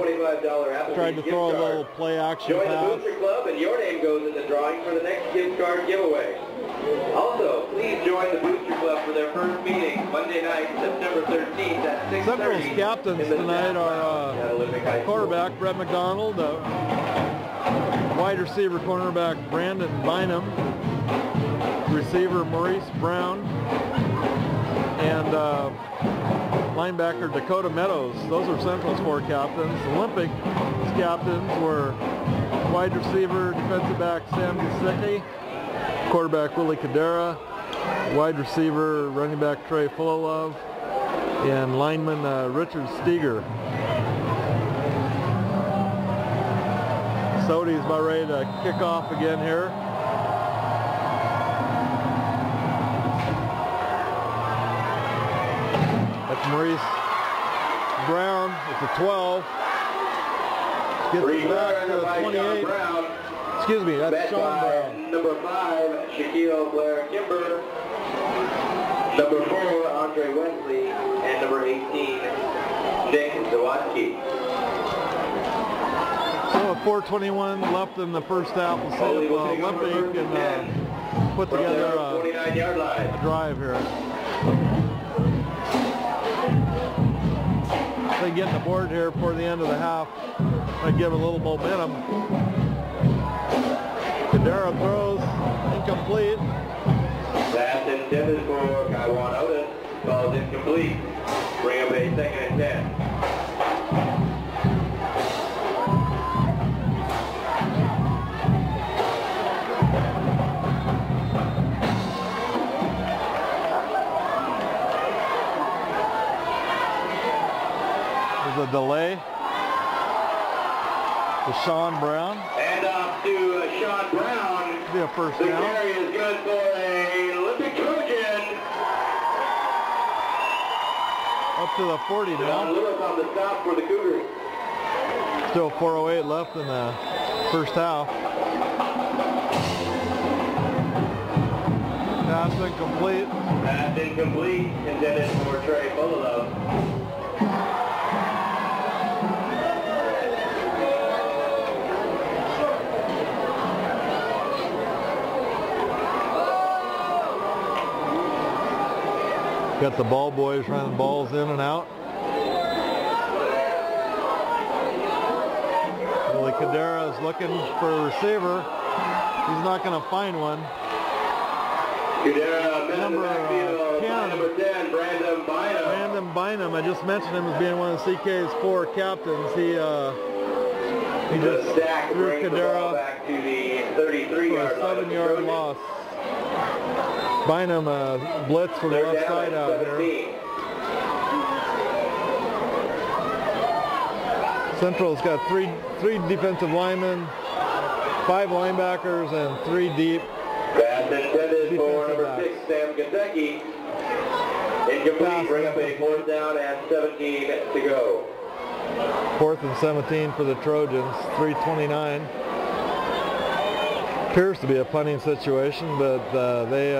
Tried to throw a little play action Join pass. the Booster Club and your name goes in the drawing for the next gift card giveaway. Also, please join the Booster Club for their first meeting Monday night, September 13th at 6:30. Central's captains tonight are quarterback Brett McDonald, wide receiver cornerback Brandon Bynum, receiver Maurice Brown, and linebacker Dakota Meadows. Those are Central's 4 captains. Olympic captains were wide receiver defensive back Sam Gasecki, quarterback Willie Cadera, wide receiver running back Trey Fullolove, and lineman Richard Steger. Sodi's about ready to kick off again here. That's Maurice Brown at the 12. Gets it back to the 28. Excuse me, that's Sean Brown. Number 5, Shaquille Blair Kimber. Number 4, Andre Wesley. And number 18, Nick Zawadzki. So 4:21 left in the first half. We'll see if Olympic can put together a drive here. They get the board here before the end of the half. Might give a little momentum. Cadera throws, incomplete. That's intended for Kaiwan Otis. Ball is incomplete. Bring up a 2nd and 10. There's a delay to Sean Brown. And off to Sean Brown. Be a first The down. carry is good for an Olympic Trojan. Up to the 40 John now. Lewis on the stop for the Cougars. Still 4:08 left in the first half. Pass incomplete. Pass incomplete. Intended for Trey Fullolove. Got the ball boys running balls in and out. Willie Cadera is looking for a receiver. He's not going to find one. number 10, Brandon Bynum. I just mentioned him as being one of CK's 4 captains. He just threw Cadera to the 33-yard for a 7-yard loss. Bynum blitz for the left side out here. Central's got three defensive linemen, 5 linebackers, and 3 deep. Pass intended for number 6, Sam Kitsap. Incomplete. Bring up a 4th down and 17 to go. 4th and 17 for the Trojans. 3:29. Appears to be a punting situation, but they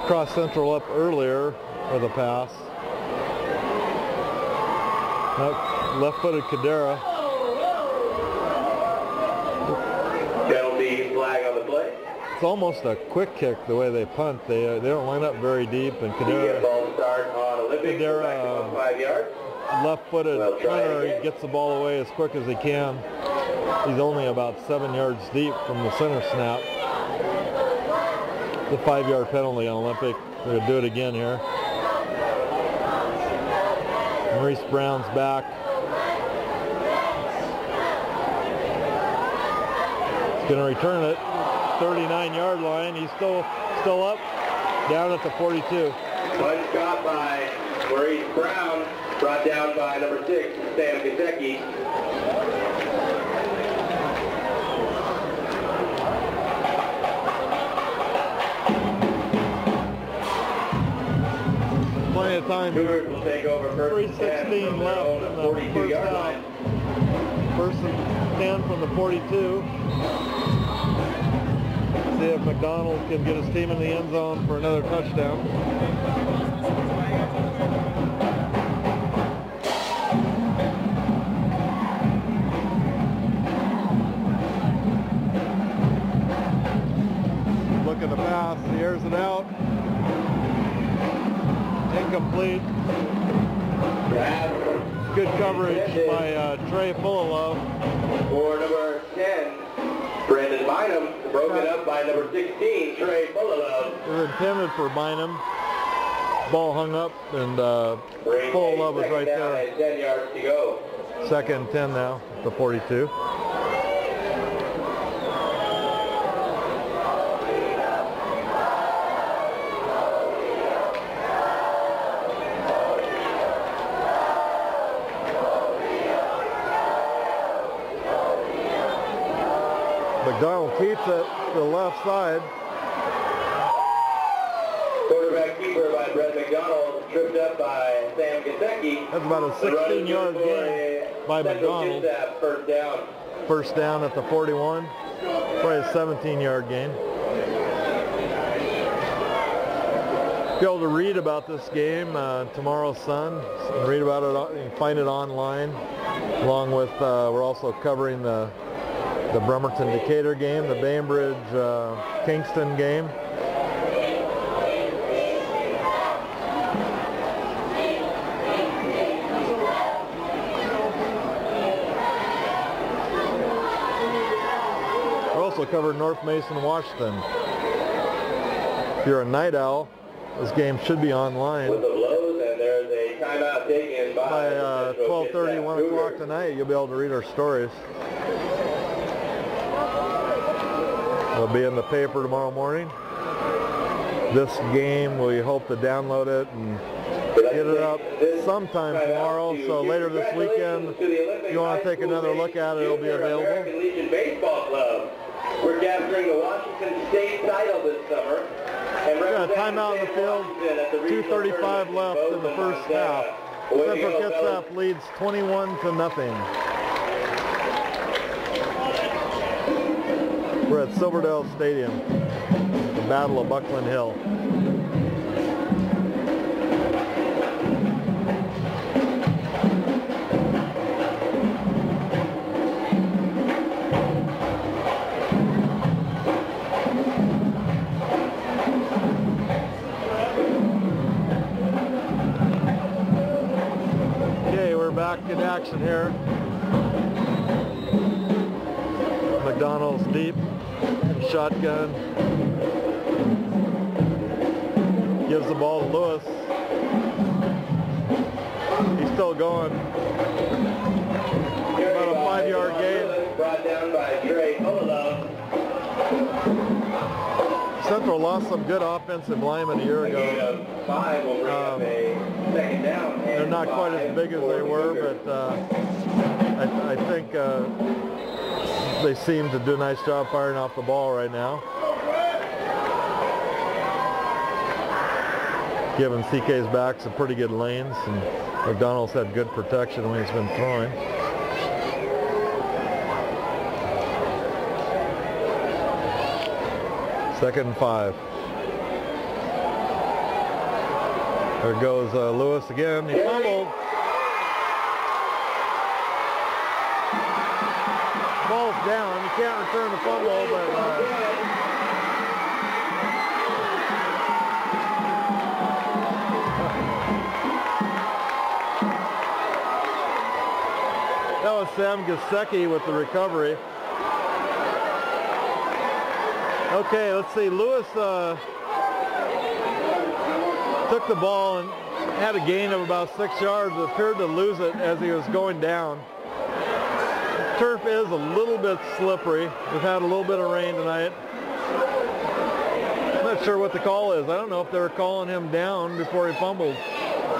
crossed Central up earlier with a pass. Left-footed Cadera. Penalty flag on the play. It's almost a quick kick the way they punt. They don't line up very deep, and Cadera, ball start on Olympic. 5 yards. Left-footed punter gets the ball away as quick as he can. He's only about 7 yards deep from the center snap. The 5-yard penalty on Olympic. They're going to do it again here. Maurice Brown's back. He's going to return it. 39-yard line. He's still up. Down at the 42. One shot by Maurice Brown. Brought down by number 6, Sam Kitsap. Plenty of time. Cougars will take over first 3:16 left in the first half. First and 10 from the 42. See if McDonald can get his team in the end zone for another touchdown. Look at the pass. He airs it out. Incomplete. Good coverage by Trey Fullalove. For number 10, Brandon Bynum, broken up by number 16, Trey Fullalove. It was intended for Bynum. Ball hung up, and Fullalove was right there. 10 yards to go. 2nd and 10 now, the 42. McDonald keeps it to the left side. Quarterback keeper by Brett McDonald, tripped up by Sam Kitsap. That's about a 16-yard gain by McDonald. Kitsap, first down. First down at the 41. Probably a 17-yard gain. Be able to read about this game tomorrow's Sun. Read about it. You can find it online. Along with we're also covering the Bremerton-Decatur game, the Bainbridge-Kingston game. We're also covering North Mason, Washington. If you're a night owl, this game should be online. With the blows, and there's a timeout taken by 12:30, 1 o'clock tonight, you'll be able to read our stories. It'll be in the paper tomorrow morning. This game, we hope to download it and get it up sometime tomorrow. So later this weekend, if you want to take another look at it, it'll be available. American Legion Baseball Club. We're capturing the Washington State title this summer. And we got a timeout in the field. 2:35 left in the first half. Central Kitsap leads 21-0. We're at Silverdale Stadium, the Battle of Bucklin Hill. Okay, we're back in action here. McDonald's deep. Shotgun. gives the ball to Lewis. He's still going. About a 5-yard gain. Brought down by Trey Olaf. Central lost some good offensive linemen a year ago. 5 will bring up a second down. They're not quite as big as they were, but I think they seem to do a nice job firing off the ball right now. Giving CK's back some pretty good lanes, and McDonald's had good protection when he's been throwing. Second and 5. There goes Lewis again. He fumbled. Ball's down. You can't return the fumble, but that was Sam Gasecki with the recovery. Okay, let's see. Lewis took the ball and had a gain of about 6 yards. Appeared to lose it as he was going down. Turf is a little bit slippery. We've had a little bit of rain tonight. I'm not sure what the call is. I don't know if they were calling him down before he fumbled.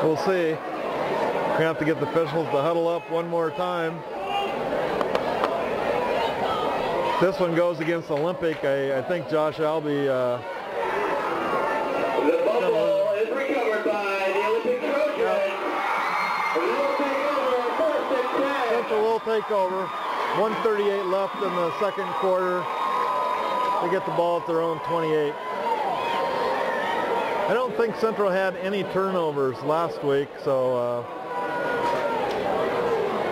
We'll see. We're going to have to get the officials to huddle up one more time. This one goes against Olympic. I think Josh Albee. The ball is recovered by the Olympic Trojans. We'll take over first and 10. Central will take over. 1:38 left in the second quarter. They get the ball at their own 28. I don't think Central had any turnovers last week, so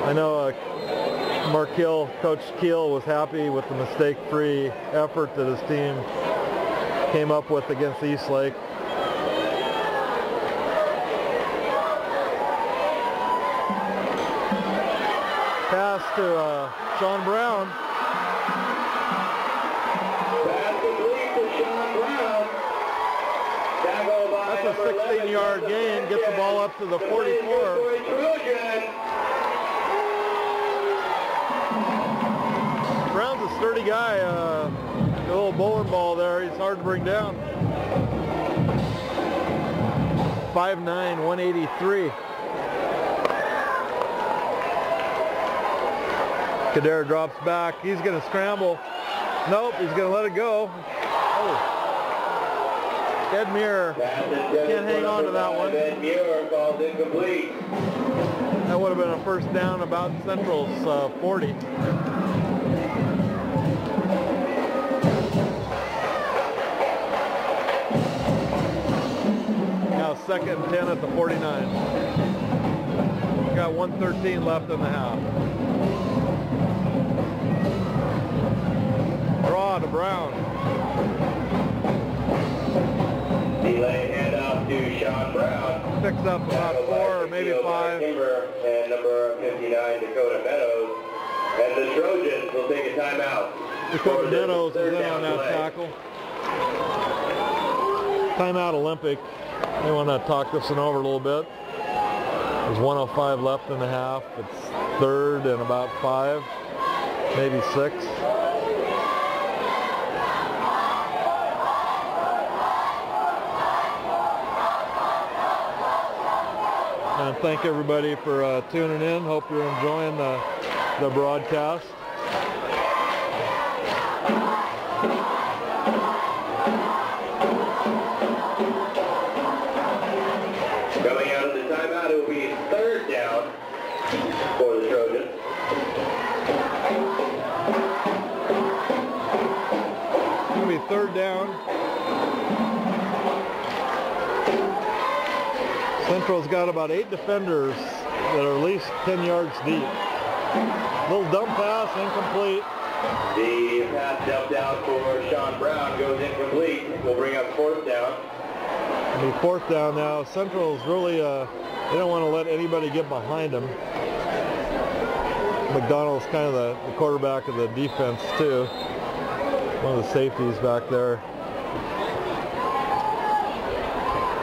I know Mark Hill, Coach Keel was happy with the mistake-free effort that his team came up with against Eastlake. Pass to Sean Brown. Pass complete to Sean Brown. Tackle by That's a 16-yard gain. Gets the ball up to the 44. Brown's a sturdy guy. A little bowling ball there. He's hard to bring down. 5'9", 183. Kader drops back. He's going to scramble. Nope, he's going to let it go. Oh. Ed Muir can't hang on to that one. Ed Muir calls incomplete. That would have been a first down about Central's 40. Now second and 10 at the 49. Got 1:13 left in the half. Draw to Brown. Delay handoff to Sean Brown. Picks up about 4 or maybe 5. Timber and number 59 Dakota Meadows. And the Trojans will take a timeout. Dakota Meadows was in on that tackle. Timeout Olympic. They want to talk this one over a little bit. There's 1:05 left in the half. It's third and about 5, maybe 6. And thank everybody for tuning in. Hope you're enjoying the broadcast. Coming out of the timeout, it will be third down for the Trojans. It's going to be third down. Central's got about 8 defenders that are at least 10 yards deep. Little dump pass, incomplete. The pass dumped out for Sean Brown goes incomplete. We'll bring up fourth down. It'll be fourth down now. Central's really, they don't want to let anybody get behind them. McDonald's kind of the quarterback of the defense too. One of the safeties back there.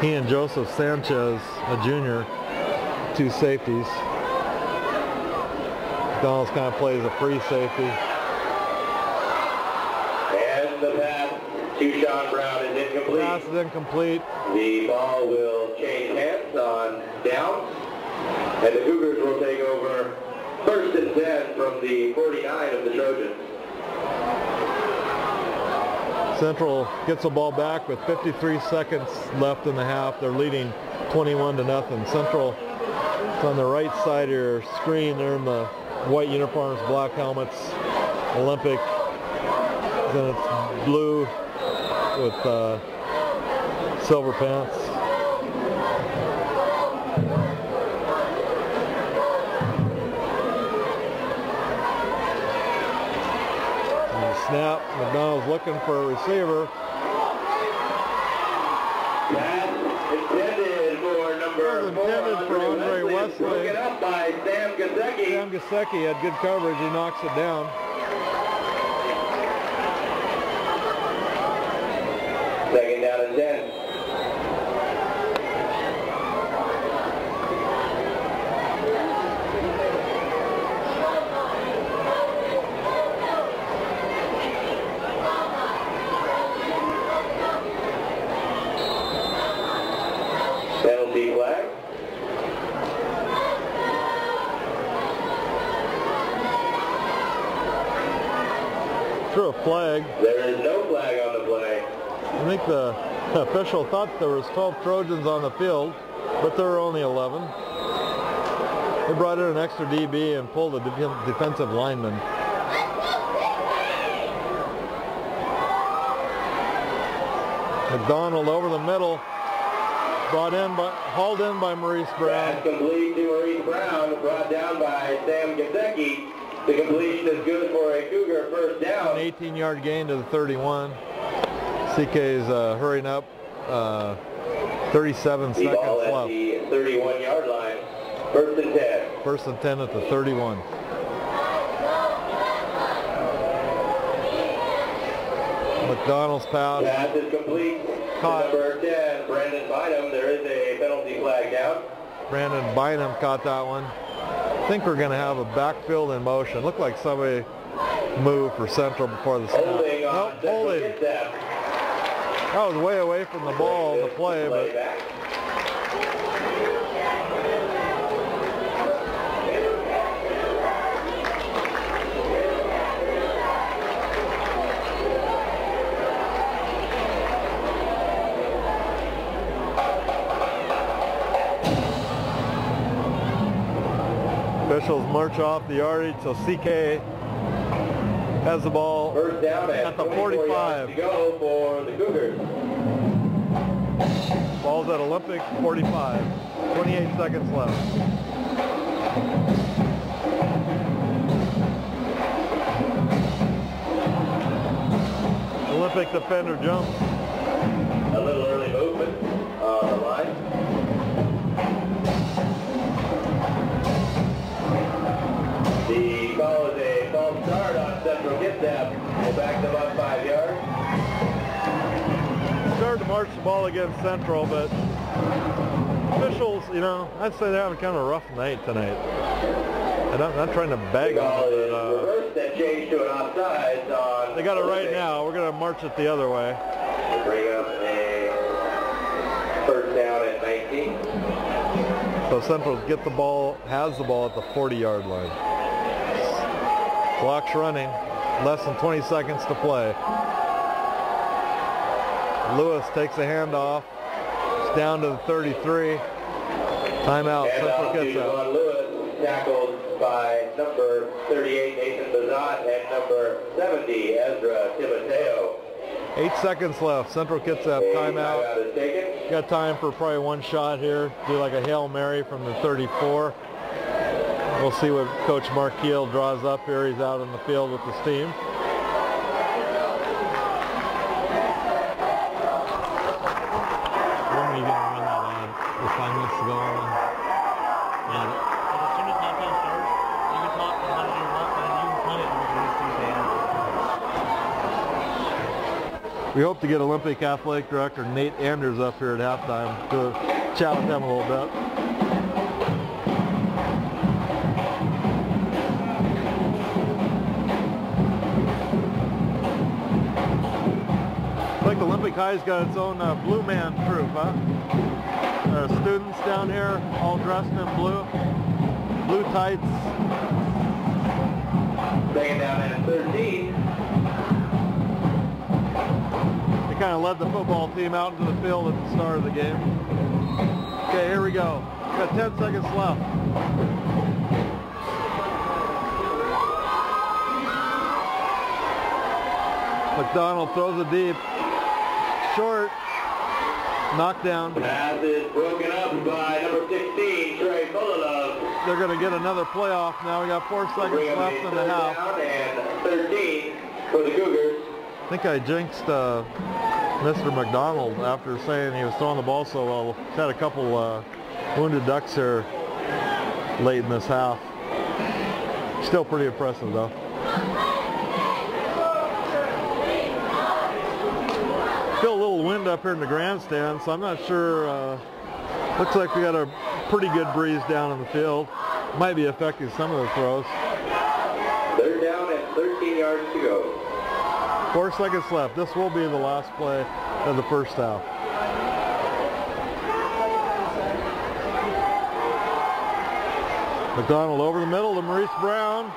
He and Joseph Sanchez, a junior, two safeties. McDonald's kind of plays a free safety. And the pass to Sean Brown is incomplete. Pass is incomplete. The ball will change hands on downs, and the Cougars will take over 1st and 10 from the 49 of the Trojans. Central gets the ball back with 53 seconds left in the half. They're leading 21-0. Central is on the right side of your screen. They're in the white uniforms, black helmets, Olympic. Then it's blue with silver pants. Snap. McDonald's looking for a receiver. Pass intended for number 4, Andre Wesley. Broken up by Sam Gasecki. Sam Gasecki had good coverage. He knocks it down. Second down and 10. Penalty flag. Threw a flag. There is no flag on the play. I think the official thought there was 12 Trojans on the field, but there were only 11. They brought in an extra DB and pulled a defensive lineman. McDonald over the middle, hauled in by Maurice Brown. Pass complete to Maurice Brown, brought down by Sam Gasecki. The completion is good for a Cougar first down. An 18-yard gain to the 31. CK is hurrying up. 37 The seconds ball at left. the 31-yard line. 1st and 10. 1st and 10 at the 31. McDonald's pass. Pass is complete. Caught. Number 10, Brandon Bynum. There is a penalty flag down. Brandon Bynum caught that one. I think we're going to have a backfield in motion. Looked like somebody moved for Central before the snap. Holding on Nope, holding. Kitsap. That was way away from the ball, the play, but back. officials march off the yardage, so CK has the ball First down at the 45. To go for the Cougars. Ball's at Olympic 45. 28 seconds left. Olympic defender jumps. A little early movement on the line. The call is a false start on Central Kitsap. We'll back them up 5 yards. Started to march the ball against Central, but officials, you know, I'd say they're having kind of a rough night tonight. And I'm not trying to bag The them, call is but reversed and changed to an offside on. they got it right now. We're going to march it the other way. Bring up a first down at 19. So Central get the ball, has the ball at the 40-yard line. Clock's running. Less than 20 seconds to play. Lewis takes a handoff. It's down to the 33. Timeout. Central Handoff to Kitsap. Devon Lewis, tackled by number 38, Nathan Bazat, and number 70, Ezra Timoteo. 8 seconds left. Central Kitsap timeout. Timeout is taken. Got time for probably one shot here. Do like a Hail Mary from the 34. We'll see what Coach Mark Keel draws up here. He's out in the field with his team. When are you going to run that ad? With 5 minutes to go on? Yeah. As soon as halftime starts, you can talk how to do what, and you can punt it because these things We hope to get Olympic Athletic Director Nate Anders up here at halftime to chat with him a little bit. Like Olympic High's got its own Blue Man troupe, huh? Students down here all dressed in blue. Blue tights. Second down and 13. They kind of led the football team out into the field at the start of the game. Okay, here we go. Got 10 seconds left. McDonald throws it deep. Short. Knockdown. Pass is broken up by number 16, Trey Fullilove. They're going to get another playoff now. We got 4 seconds left in the half. And 13 for the Cougars. I think I jinxed Mr. McDonald after saying he was throwing the ball so well. He's had a couple wounded ducks here late in this half. Still pretty impressive though. Feel a little wind up here in the grandstand, so I'm not sure. Looks like we got a pretty good breeze down in the field. Might be affecting some of the throws. They're down at 13 yards to go. 4 seconds left. This will be the last play of the first half. McDonald over the middle to Maurice Brown.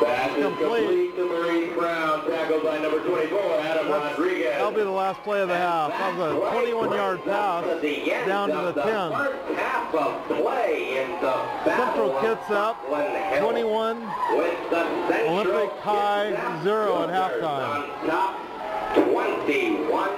Pass is complete to Maurice Brown. Tackled by number 24, Adam Rodriguez. That'll be the last play of the half. That was a 21-yard pass down to the 10. First half of play in the Central Kitsap 21, Olympic High 0 at halftime. Top 21-0.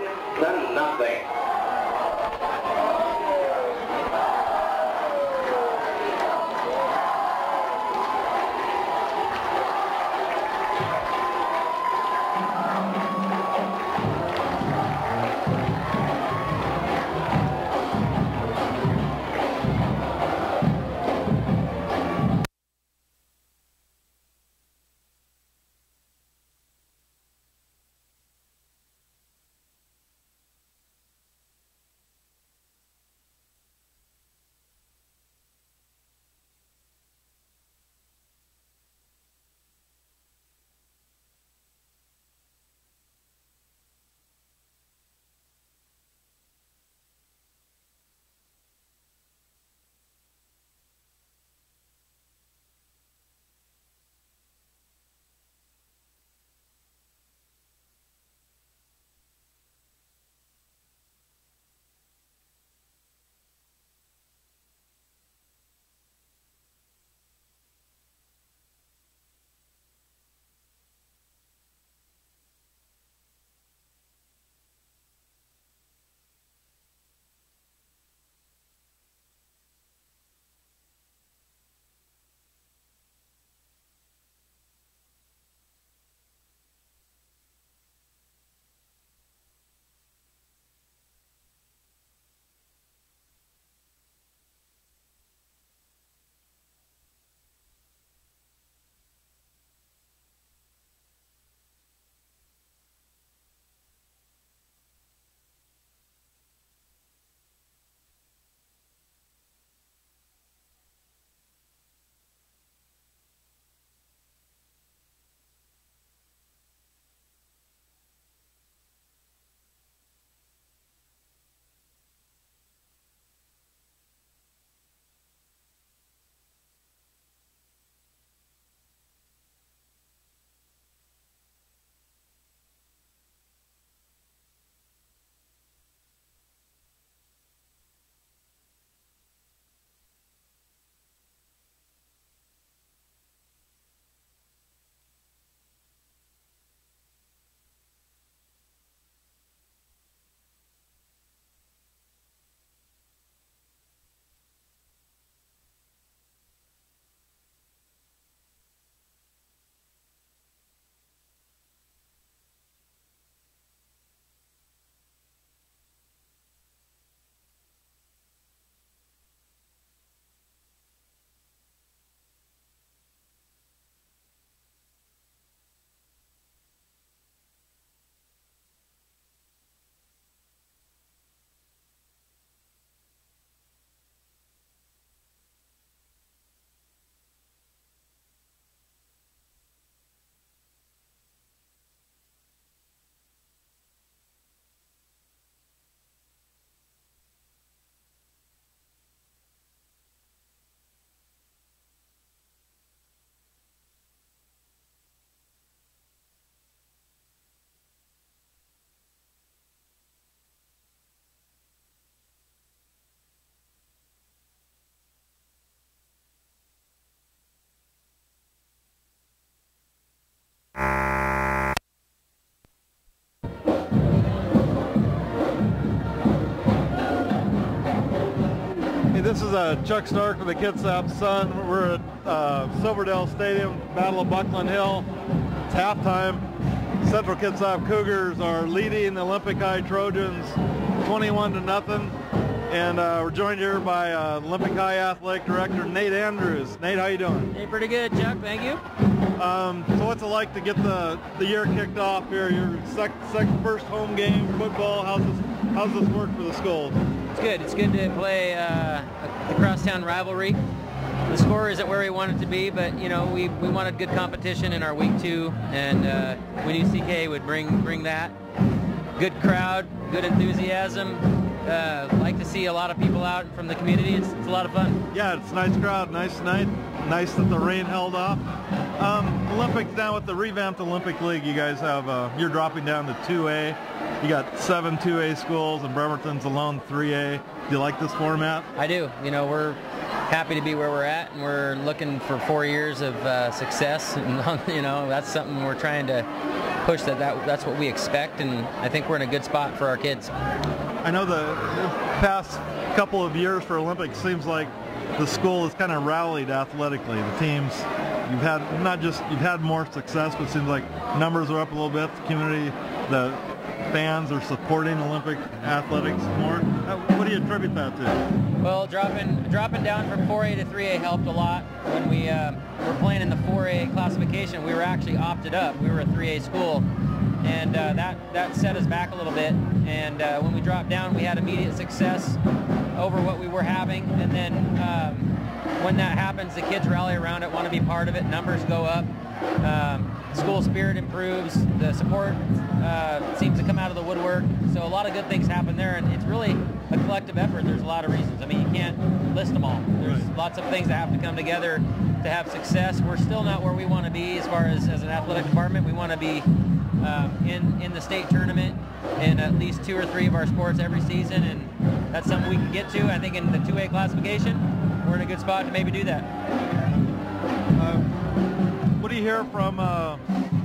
This is Chuck Stark with the Kitsap Sun. We're at Silverdale Stadium, Battle of Bucklin Hill. It's halftime. Central Kitsap Cougars are leading the Olympic High Trojans 21-0. And we're joined here by Olympic High Athletic Director Nate Andrews. Nate, how you doing? Hey, pretty good, Chuck. Thank you. So what's it like to get the year kicked off here? Your first home game, football. How's this work for the school? It's good. It's good to play the crosstown rivalry. The score isn't where we want it to be, but you know we wanted good competition in our week 2, and we knew CK would bring that. Good crowd, good enthusiasm. Like to see a lot of people out from the community. It's a lot of fun. Yeah, it's a nice crowd, nice night. Nice that the rain held off. Olympics now with the revamped Olympic League. You guys have you're dropping down to 2A. You got 7 2A schools, and Bremerton's alone 3A. Do you like this format? I do. You know, we're happy to be where we're at, and we're looking for 4 years of success. And you know, that's something we're trying to push. That's what we expect, and I think we're in a good spot for our kids. I know the past couple of years for Olympics seems like the school has kind of rallied athletically. The teams, you've had more success, but it seems like numbers are up a little bit. The community, the fans are supporting Olympic athletics more. What do you attribute that to? Well, dropping down from 4A to 3A helped a lot. When we were playing in the 4A classification, we were actually opted up. We were a 3A school, and that set us back a little bit. And when we dropped down, we had immediate success over what we were having. And then when that happens, the kids rally around it, want to be part of it. Numbers go up. School spirit improves. The support seems to come out of the woodwork. So a lot of good things happen there, and it's really a collective effort. There's a lot of reasons. I mean, you can't list them all. There's lots of things that have to come together to have success. We're still not where we want to be as far as an athletic department. We want to be in the state tournament in at least 2 or 3 of our sports every season, and that's something we can get to. I think in the 2A classification, we're in a good spot to maybe do that. What do you hear from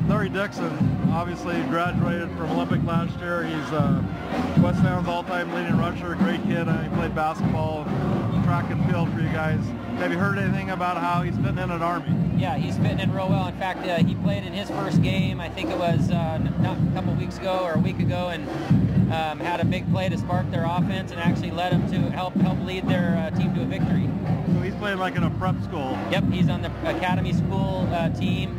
Larry Dixon? Obviously graduated from Olympic last year. He's West Sound's all-time leading rusher, great kid. He played basketball, track and field for you guys. Have you heard anything about how he's fitting in at Army? Yeah, he's fitting in real well. In fact, he played in his first game, I think it was not a couple weeks ago or a week ago, and had a big play to spark their offense and actually led them to help lead their team to a victory. So he's playing like in a prep school. Yep, he's on the academy school team,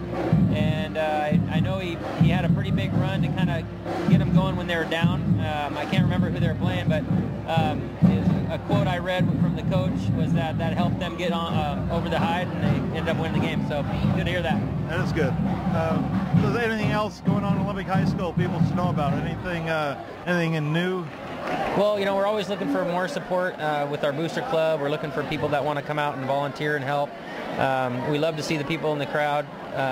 and I know he had a pretty big run to kind of get them going when they were down. I can't remember who they were playing, but a quote I read from the coach was that helped them get on over the Hyde, and they ended up winning the game. So good to hear that. That is good. Is there anything else going on in Olympic High School people should know about? Anything new? Well, you know, we're always looking for more support with our booster club. We're looking for people that want to come out and volunteer and help. We love to see the people in the crowd.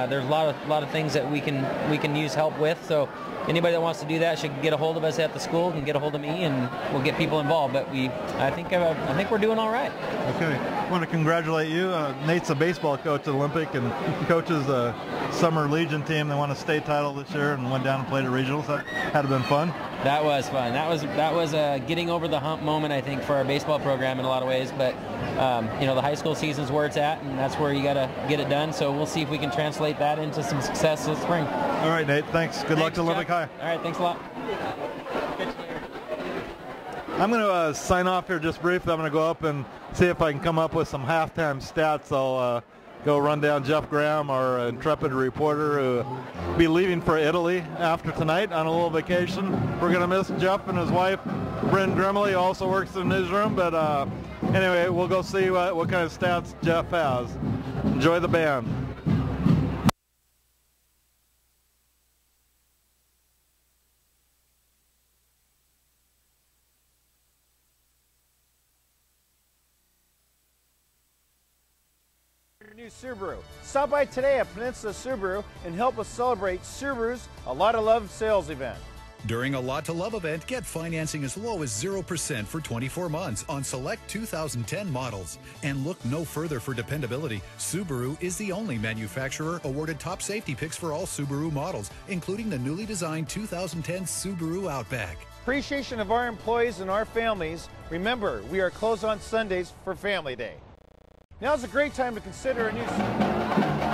There's a lot of things that we can use help with. So anybody that wants to do that should get a hold of us at the school, can get a hold of me, and we'll get people involved. But I think we're doing all right. Okay, I want to congratulate you. Nate's a baseball coach at Olympic and coaches the Summer Legion team. They won a state title this year and went down and played at regionals. That had to been fun. That was fun. That was a getting over the hump moment, I think, for our baseball program in a lot of ways. But you know, the high school season's where it's at, and that's where you got to get it done. So we'll see if we can translate that into some success this spring. All right, Nate. Thanks. Good luck to Olympic High. All right. Thanks a lot. I'm going to sign off here just briefly. I'm going to go up and see if I can come up with some halftime stats. I'll go run down Jeff Graham, our intrepid reporter, who will be leaving for Italy after tonight on a little vacation. We're going to miss Jeff and his wife, Bryn Grimley, who also works in the newsroom. But anyway, we'll go see what kind of stats Jeff has. Enjoy the band. New Subaru. Stop by today at Peninsula Subaru and help us celebrate Subaru's A Lot of Love sales event. During a Lot to Love event, get financing as low as 0% for 24 months on select 2010 models. And look no further for dependability. Subaru is the only manufacturer awarded top safety picks for all Subaru models, including the newly designed 2010 Subaru Outback. appreciation of our employees and our families, remember, we are closed on Sundays for Family Day. Now's a great time to consider a new...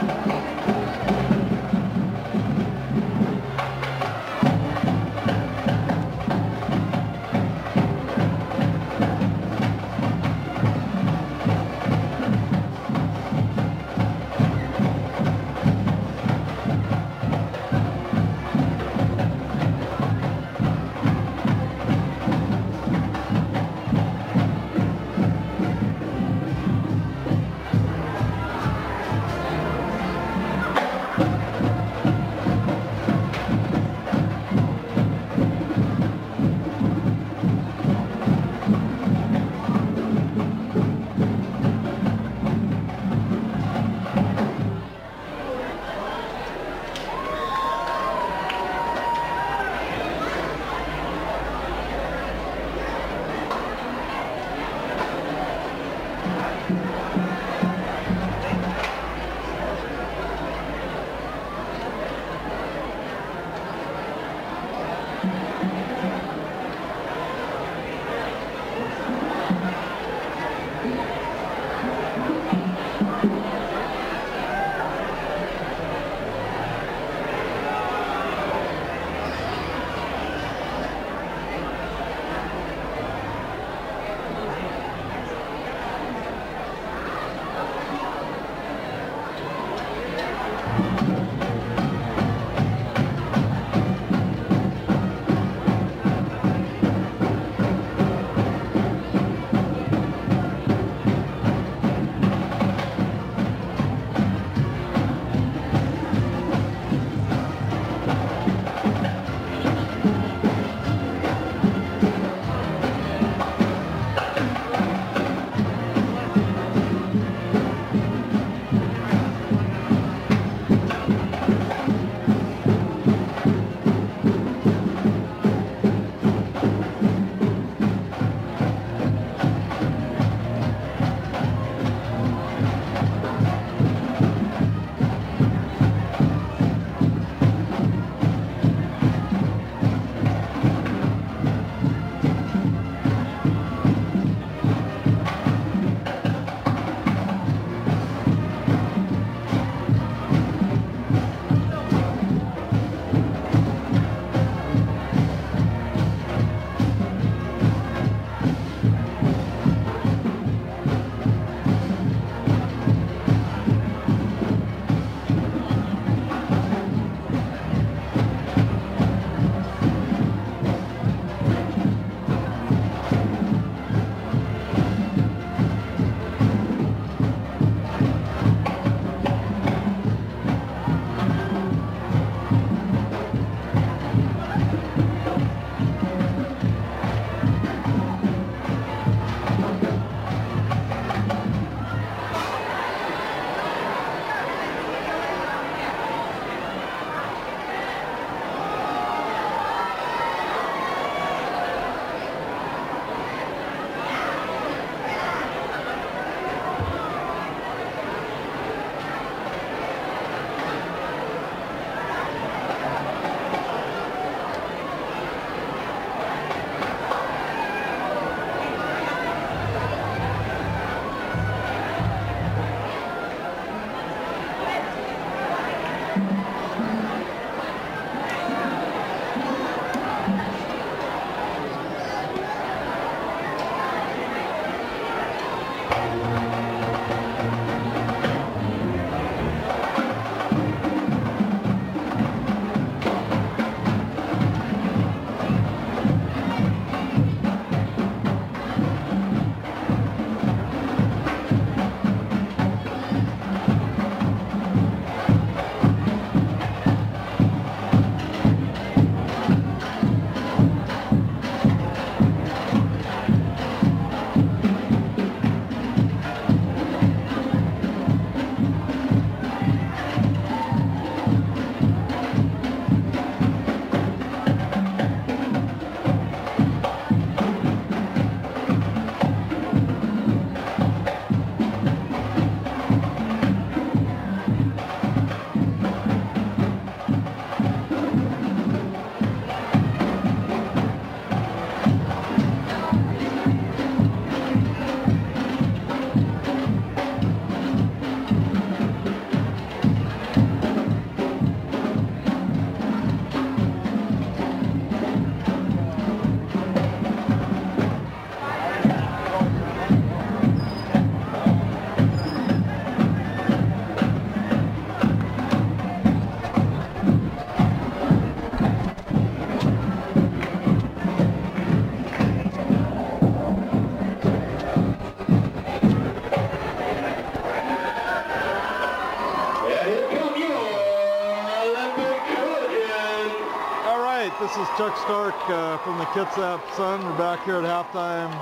This is Chuck Stark from the Kitsap Sun. We're back here at halftime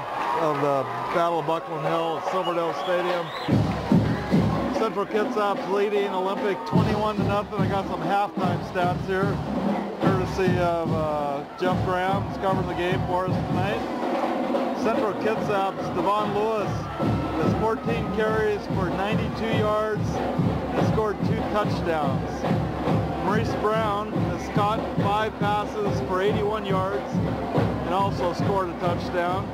of the Battle of Bucklin Hill at Silverdale Stadium. Central Kitsap's leading Olympic 21-0. I got some halftime stats here, courtesy of Jeff Graham, who's covering the game for us tonight. Central Kitsap's Devon Lewis has 14 carries for 92 yards and scored 2 touchdowns. Maurice Brown has caught 5 passes for 81 yards and also scored a touchdown.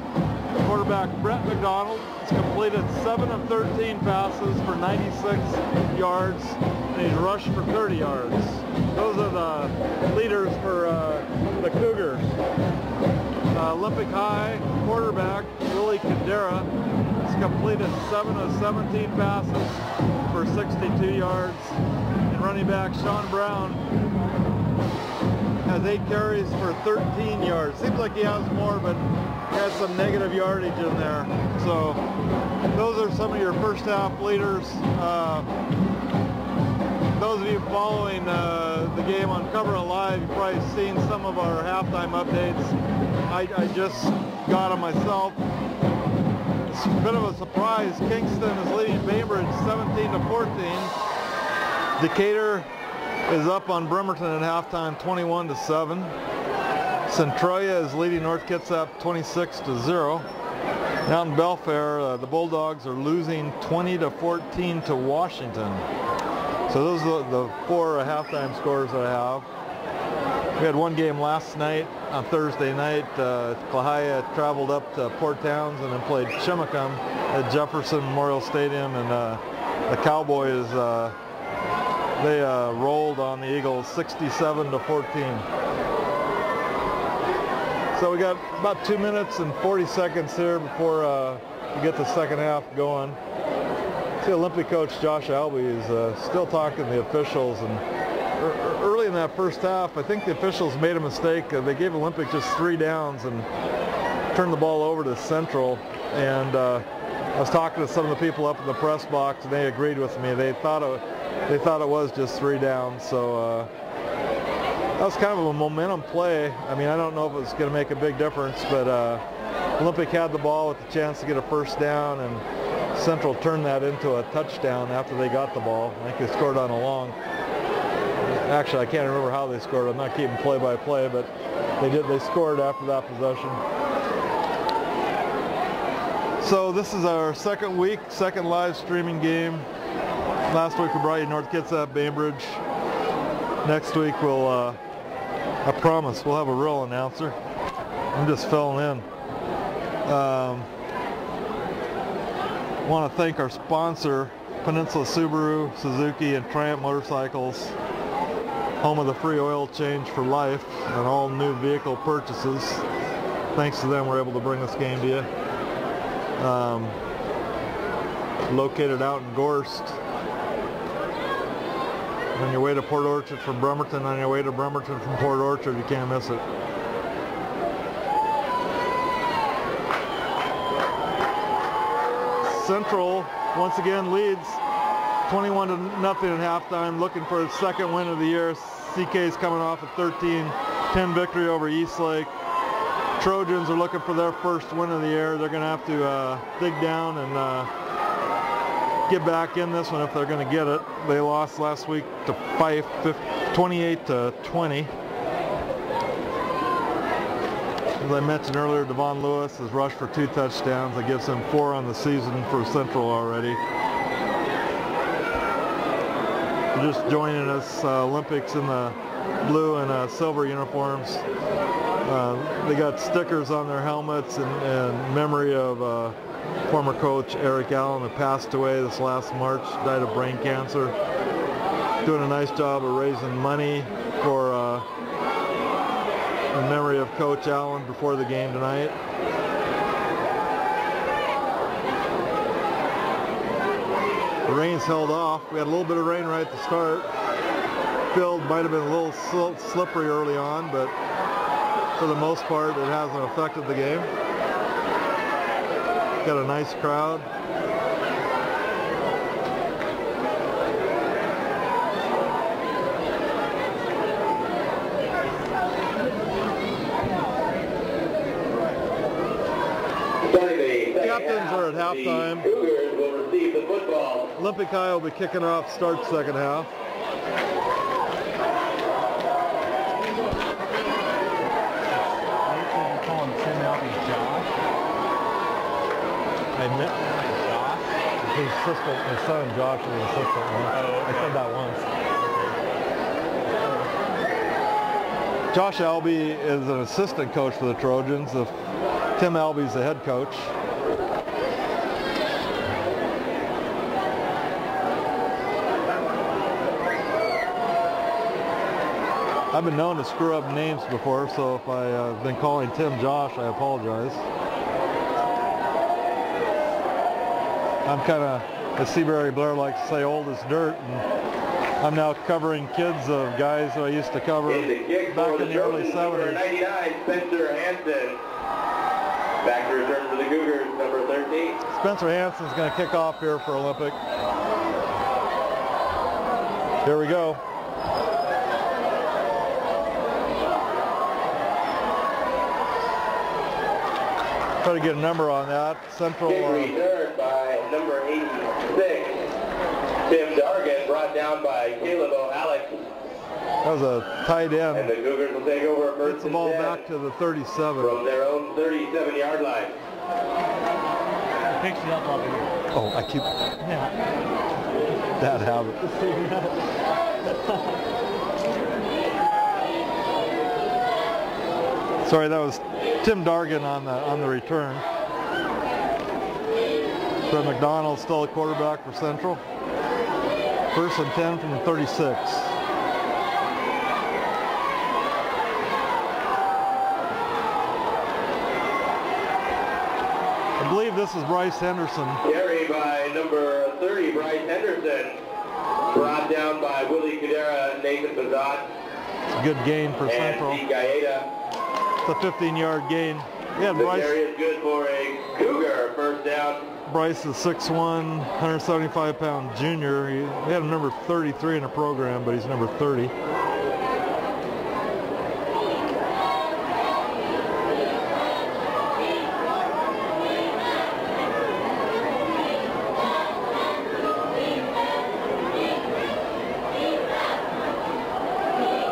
Quarterback Brett McDonald has completed 7 of 13 passes for 96 yards and he's rushed for 30 yards. Those are the leaders for the Cougars. Olympic High quarterback Willie Cadera has completed 7 of 17 passes for 62 yards. And running back Sean Brown has 8 carries for 13 yards. Seems like he has more, but has some negative yardage in there. So those are some of your first half leaders. Those of you following the game on Cover It Live, you've probably seen some of our halftime updates. I just got them myself. It's a bit of a surprise. Kingston is leading Bainbridge 17-14. Decatur is up on Bremerton at halftime 21-7. Centralia is leading North Kitsap 26-0. Out in Belfair, the Bulldogs are losing 20-14 to Washington. So those are the 4 halftime scores that I have. We had one game last night on Thursday night. Clahaia traveled up to Port Townsend and played Chimacum at Jefferson Memorial Stadium, and the Cowboys they rolled on the Eagles 67-14. So we got about 2 minutes and 40 seconds here before we get the second half going. See, Olympic coach Josh Albee is still talking to the officials, and early in that first half, I think the officials made a mistake. They gave Olympic just 3 downs and turned the ball over to Central. And I was talking to some of the people up in the press box, and they agreed with me. They thought it was just 3 downs. So that was kind of a momentum play. I mean, I don't know if it was going to make a big difference, but Olympic had the ball with the chance to get a first down, and Central turned that into a touchdown after they got the ball. I think they scored on a long. Actually, I can't remember how they scored. I'm not keeping play-by-play, but they did. They scored after that possession. So this is our second live streaming game. Last week we brought you North Kitsap, Bainbridge. Next week we'll, I promise, we'll have a real announcer. I'm just filling in. I want to thank our sponsor, Peninsula Subaru, Suzuki, and Triumph Motorcycles, home of the free oil change for life on all new vehicle purchases. Thanks to them, we're able to bring this game to you. Located out in Gorst. On your way to Port Orchard from Bremerton, on your way to Bremerton from Port Orchard, you can't miss it. Central once again leads 21-0 at halftime, looking for its second win of the year. CK's coming off a 13-10 victory over Eastlake. Trojans are looking for their first win of the year. They're going to have to dig down and get back in this one if they're going to get it. They lost last week to Fife 28-20. As I mentioned earlier, Devon Lewis has rushed for 2 touchdowns. That gives him 4 on the season for Central already. Just joining us, Olympics in the blue and silver uniforms. They got stickers on their helmets in memory of former coach Eric Allen, who passed away this last March, died of brain cancer. Doing a nice job of raising money for in memory of Coach Allen before the game tonight. The rain's held off. We had a little bit of rain right at the start. Field might have been a little slippery early on, but for the most part it hasn't affected the game. Got a nice crowd. Captains are at halftime. The Cougars will receive the football. Olympic High will be kicking off, start second half. His son Josh is an assistant once. I said that once. Josh Albee is an assistant coach for the Trojans. Tim Albee's the head coach. I've been known to screw up names before, so if I've been calling Tim Josh, I apologize. I'm kind of, as Seabury Blair likes to say, old as dirt, and I'm now covering kids of guys who I used to cover back in the early 70s. 99, Spencer Hansen. Back to return for the Cougars, number 13. Spencer Hansen's going to kick off here for Olympic. Here we go. Try to get a number on that. Central. Returned by number 86, Tim Dargan, brought down by Caleb O'Alex. That was a tight end. And the Cougars will take over first. Gets the ball back to the 37. From their own 37-yard line. Picks it up off here. Oh, I keep. Yeah. That habit. Sorry, that was Tim Dargan on the return. Fred McDonald still a quarterback for Central. First and 10 from the 36. I believe this is Bryce Henderson. Carry by number 30, Bryce Henderson. Brought down by Willie Cadera and Nathan Bazat. It's a good gain for Central. And Pete Gaeta. It's a 15-yard gain. Yeah, The Bryce. carry is good for a Cougar first down. Bryce is 6'1", 175-pound junior. He had a number 33 in the program, but he's number 30.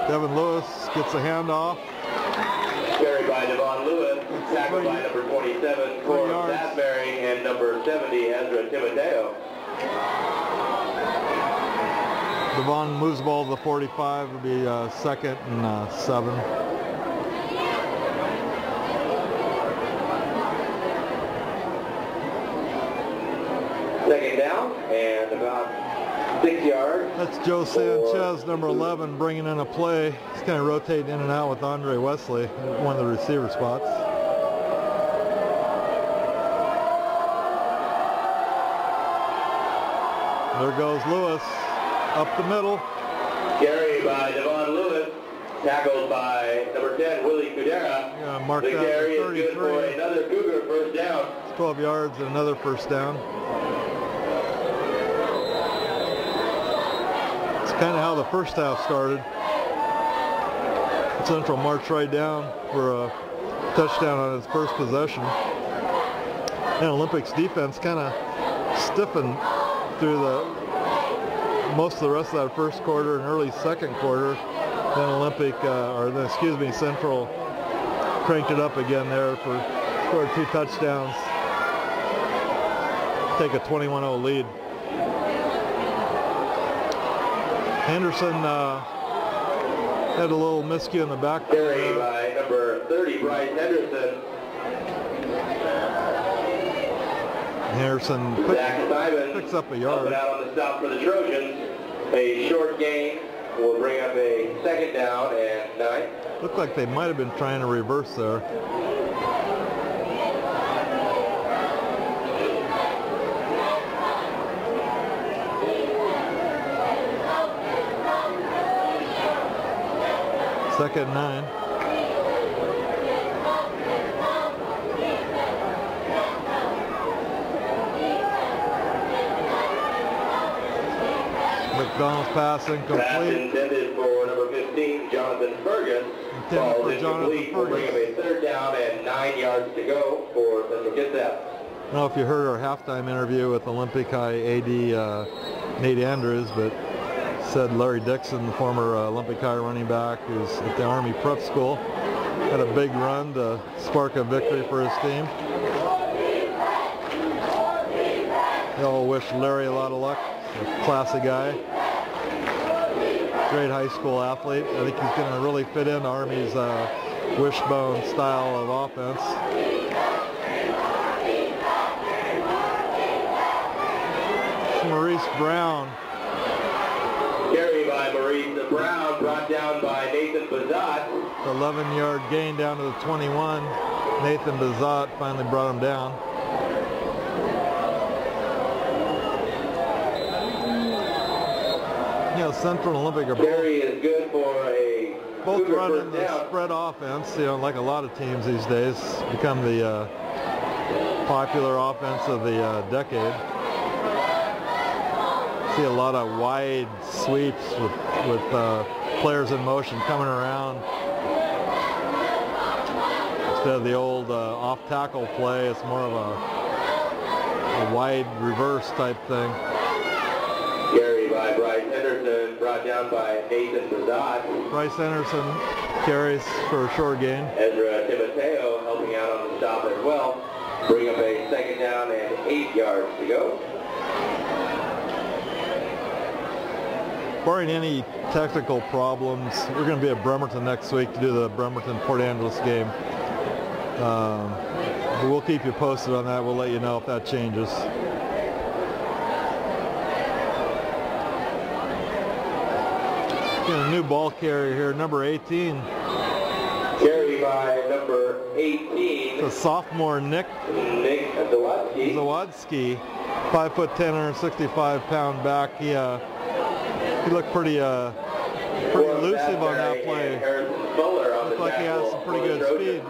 Devin Lewis gets a handoff. Carried by Devon Lewis, tackled by number 27, Cor Staffberry, and number 70, Ezra Timoteo. Devon moves the ball to the 45. It'll be second and 7. Second down and about 6 yards. That's Joe Sanchez, number 11, bringing in a play. He's kind of rotating in and out with Andre Wesley, one of the receiver spots. There goes Lewis, up the middle. Carry by Devon Lewis, tackled by number 10, Willie Cadera. Mark the that carry is good 33. for another Cougar first down. 12 yards and another first down. It's kind of how the first half started. Central marched right down for a touchdown on its first possession. And Olympics defense kind of stiffened through most of the rest of that first quarter and early second quarter. Then Central cranked it up again there scored 2 touchdowns. Take a 21-0 lead. Henderson had a little miscue in the back. Carry by number 30, Bryce Henderson. Henderson picks up a yard. Out on the stop for the Trojans. A short gain will bring up a second down and 9. Looked like they might have been trying to reverse there. Second and 9. McDonald's pass incomplete. Pass intended for number 15, Jonathan Fergus. Intended for Jonathan Fergus. Will bring up a third down and 9 yards to go for Central Kitsap. don't know if you heard our halftime interview with Olympic High AD Nate Andrews, but said Larry Dixon, the former Olympic High running back who's at the Army Prep School, had a big run to spark a victory for his team. They all wish Larry a lot of luck. A classy guy. Great high school athlete. I think he's going to really fit into Army's wishbone style of offense. Maurice Brown. Carry by Maurice Brown, brought down by Nathan Bazat. 11-yard gain down to the 21. Nathan Bazat finally brought him down. You know, Central and Olympic are Carry is good for a both running the spread offense. You know, like a lot of teams these days, become the popular offense of the decade. See a lot of wide sweeps with players in motion coming around. Instead of the old off-tackle play, it's more of a wide reverse type thing. Carry by Bryce Henderson, brought down by Nathan Bazat. Bryce Henderson carries for a short gain. Ezra Timoteo helping out on the stop as well. Bring up a second down and 8 yards to go. Barring any technical problems, we're going to be at Bremerton next week to do the Bremerton-Port Angeles game. But we'll keep you posted on that. We'll let you know if that changes. Getting a new ball carrier here, number 18. Carry by number 18. It's a sophomore, Nick Zawadski, 5'10", 165-pound back. He looked pretty elusive on that play. Looked like he has some pretty good speed.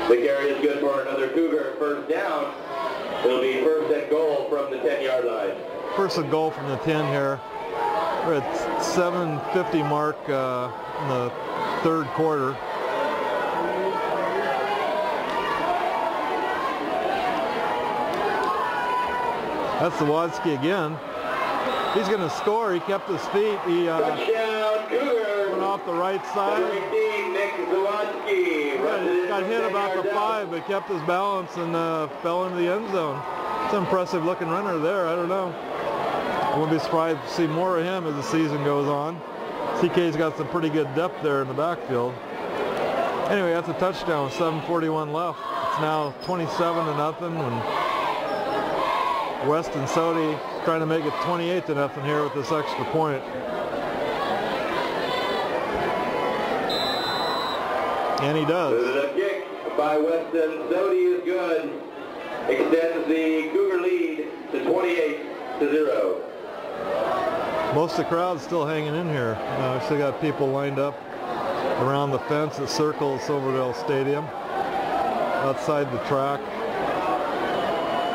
The carry is good for another Cougar. First down. It'll be first and goal from the 10-yard line. First and goal from the 10 here. We're at 7:50 mark in the third quarter. That's Zawadski again. He's going to score. He kept his feet. He touchdown, Cougar. Went off the right side. 18, Nick Zawadski. Got hit about the 5, but kept his balance and fell into the end zone. It's an impressive looking runner there. I don't know. I wouldn't be surprised to see more of him as the season goes on. CK's got some pretty good depth there in the backfield. Anyway, that's a touchdown with 7:41 left. It's now 27-0, and Weston Sodi trying to make it 28-0 here with this extra point. And he does. The kick by Weston Sodi is good. Extends the Cougar lead to 28-0. Most of the crowd's still hanging in here. We still got people lined up around the fence that circles Silverdale Stadium, outside the track.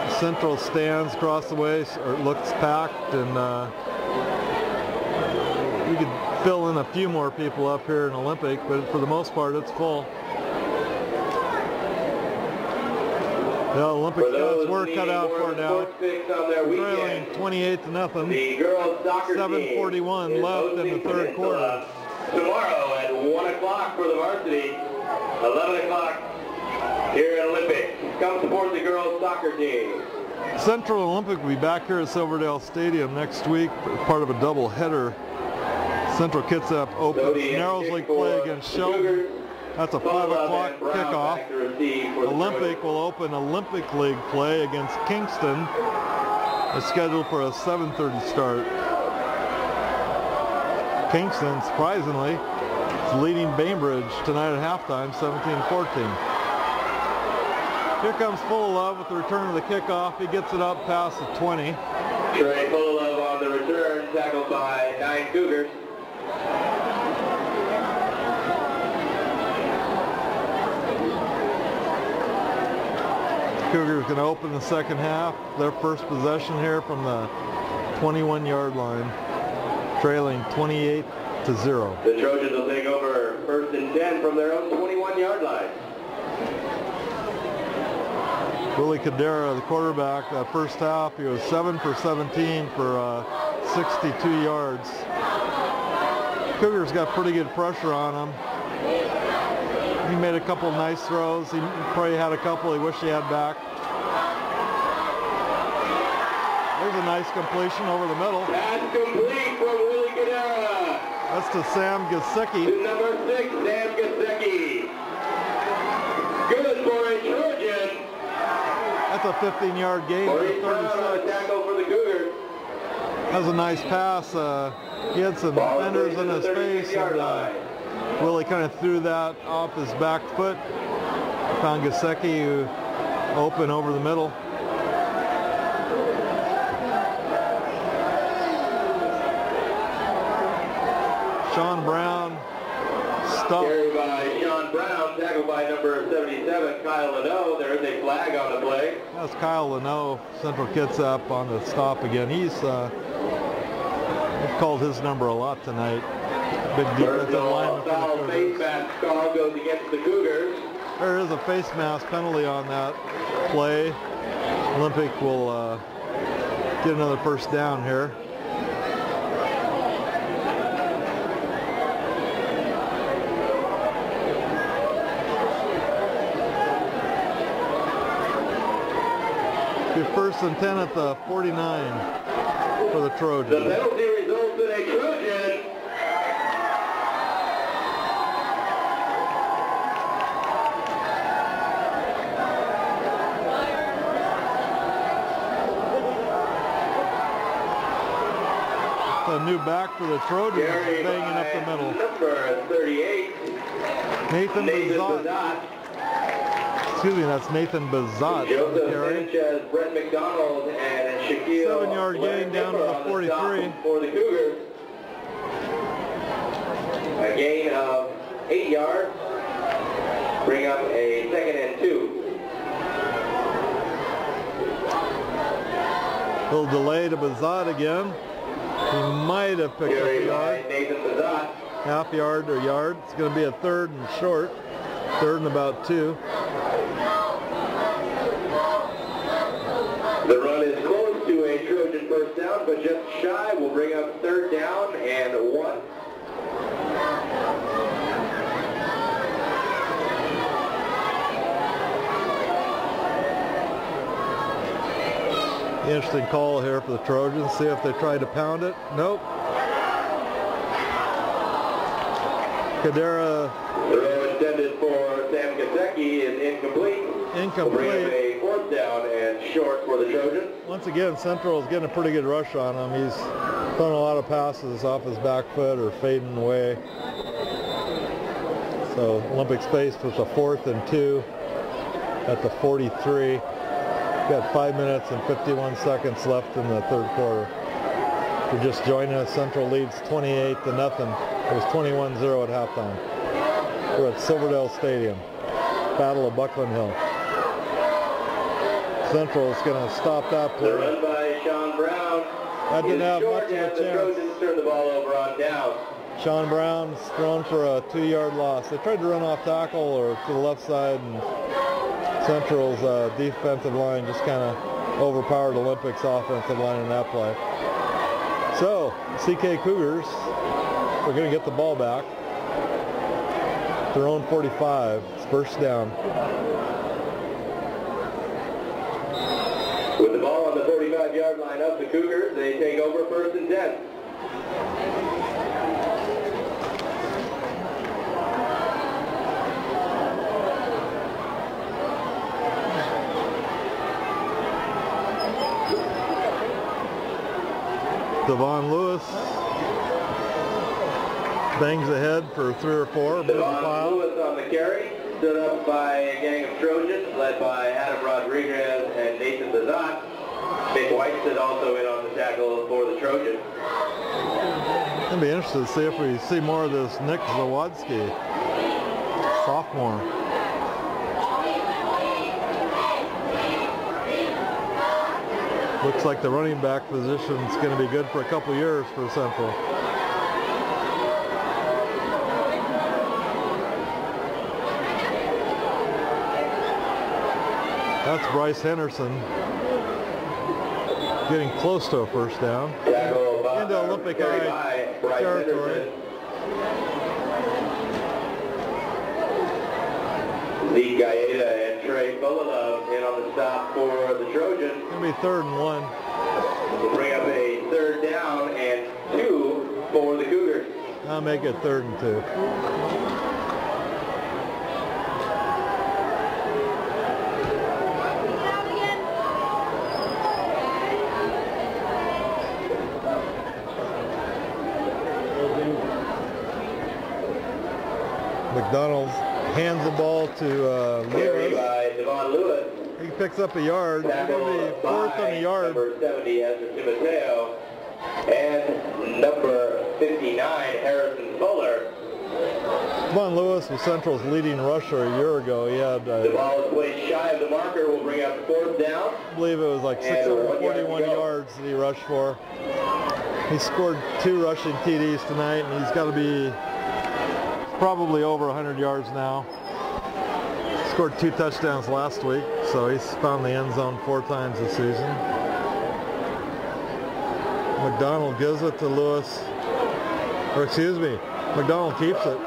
The central stands across the way looks packed, and we could fill in a few more people up here in Olympic, but for the most part it's full. The Olympic got its work cut out for now. Trailing 28-0. The girls soccer 7:41 left in the third quarter. Tomorrow at 1 o'clock for the varsity, 11 o'clock here at Olympic. Come support the girls soccer team. Central Olympic will be back here at Silverdale Stadium next week, part of a double header. Central Kitsap opens Narrows League play against Shelton. That's a 5 o'clock kickoff. Olympic will open Olympic League play against Kingston. It's scheduled for a 7:30 start. Kingston, surprisingly, is leading Bainbridge tonight at halftime, 17-14. Here comes Fullilove with the return of the kickoff. He gets it up past the 20. Trey Fullilove on the return, tackled by 9 Cougars. Cougars going to open the second half. Their first possession here from the 21-yard line, trailing 28-0. The Trojans will take over first and 10 from their own 21-yard line. Willie Cadera, the quarterback, that first half, he was 7 for 17 for 62 yards. Cougars got pretty good pressure on him. He made a couple nice throws. He probably had a couple he wished he had back. There's a nice completion over the middle. That's complete from Willie Cadera. That's to Sam Gasecki. To number 6, Sam Gasecki. Good for a Trojan. That's a 15-yard gain for 36. 36. Tackle for the Cougars. That was a nice pass. He had some defenders in his face, and Willie kind of threw that off his back foot. Found Gasecki, who open over the middle. Sean Brown stopped. Carried by Sean Brown, tackled by number 77, Kyle Leno. There is a flag on the play. That's Kyle Leno, Central Kitsap, on the stop again. He's called his number a lot tonight. Big defensive lineman for the Cougars. Face mask call goes against the Cougars. There is a face mask penalty on that play. Olympic will get another first down here. First and 10 at the 49 for the Trojans. The penalty results in a Trojan. A new back for the Trojans, banging up the middle. Number 38, Nathan Bazat. Excuse me, that's Nathan Bazat. Joseph Sanchez, Brett McDonald, and Shaquille. 7-yard gain down to the 43. For the Cougars. A gain of 8 yards. Bring up a 2nd and 2. Little delay to Bazat again. He might have picked up a yard. Nathan Bazat. Half yard or yard. It's going to be a 3rd and short. 3rd and about 2. The run is close to a Trojan first down, but just shy will bring up 3rd down and 1. Interesting call here for the Trojans. See if they tried to pound it. Nope. Cadera. Throw intended for Sam Gasecki is incomplete. Will bring up a 4th down and short for the Trojans. Once again, Central is getting a pretty good rush on him. He's throwing a lot of passes off his back foot or fading away. So Olympic space with a 4th and 2 at the 43. Got 5 minutes and 51 seconds left in the 3rd quarter. If you're just joining us, Central leads 28-0. It was 21-0 at halftime. We're at Silverdale Stadium. Battle of Bucklin Hill. Central is going to stop that play. The run by Sean Brown. That didn't have much of a chance. The Trojans turn the ball over on down. Sean Brown's thrown for a 2-yard loss. They tried to run off tackle or to the left side, and Central's defensive line just kind of overpowered Olympics offensive line in that play. So, CK Cougars are going to get the ball back. Their own 45. It's first down. With the ball on the 45-yard line of the Cougars, they take over 1st and 10. Devon Lewis bangs ahead for 3 or 4. Devon Lewis on the carry, stood up by a gang of Trojans led by Adam Rodriguez and Nathan Bazat. Mick Whitehead also in on the tackle for the Trojans. I'd be interested to see if we see more of this Nick Zawadzki, sophomore. Looks like the running back position is going to be good for a couple years for Central. That's Bryce Henderson getting close to a first down. Into Olympic High territory. Lee Gaeta and Trey Fullilove in on the stop for the Trojans. It's going to be 3rd and 1. We'll bring up a 3rd down and 2 for the Cougars. I'll make it 3rd and 2. McDonald's hands the ball to Lewis. He picks up a yard. It's going to be 4th on the yard. Number 70 as the Timoteo. And number 59, Harrison Fuller. Devon Lewis was Central's leading rusher a year ago. He had the ball is played shy of the marker. We'll bring up 4th down. I believe it was like 641 yards that he rushed for. He scored 2 rushing TDs tonight, and he's got to be probably over 100 yards now. Scored 2 touchdowns last week, so he's found the end zone 4 times this season. McDonald gives it to Lewis, or excuse me, McDonald keeps it.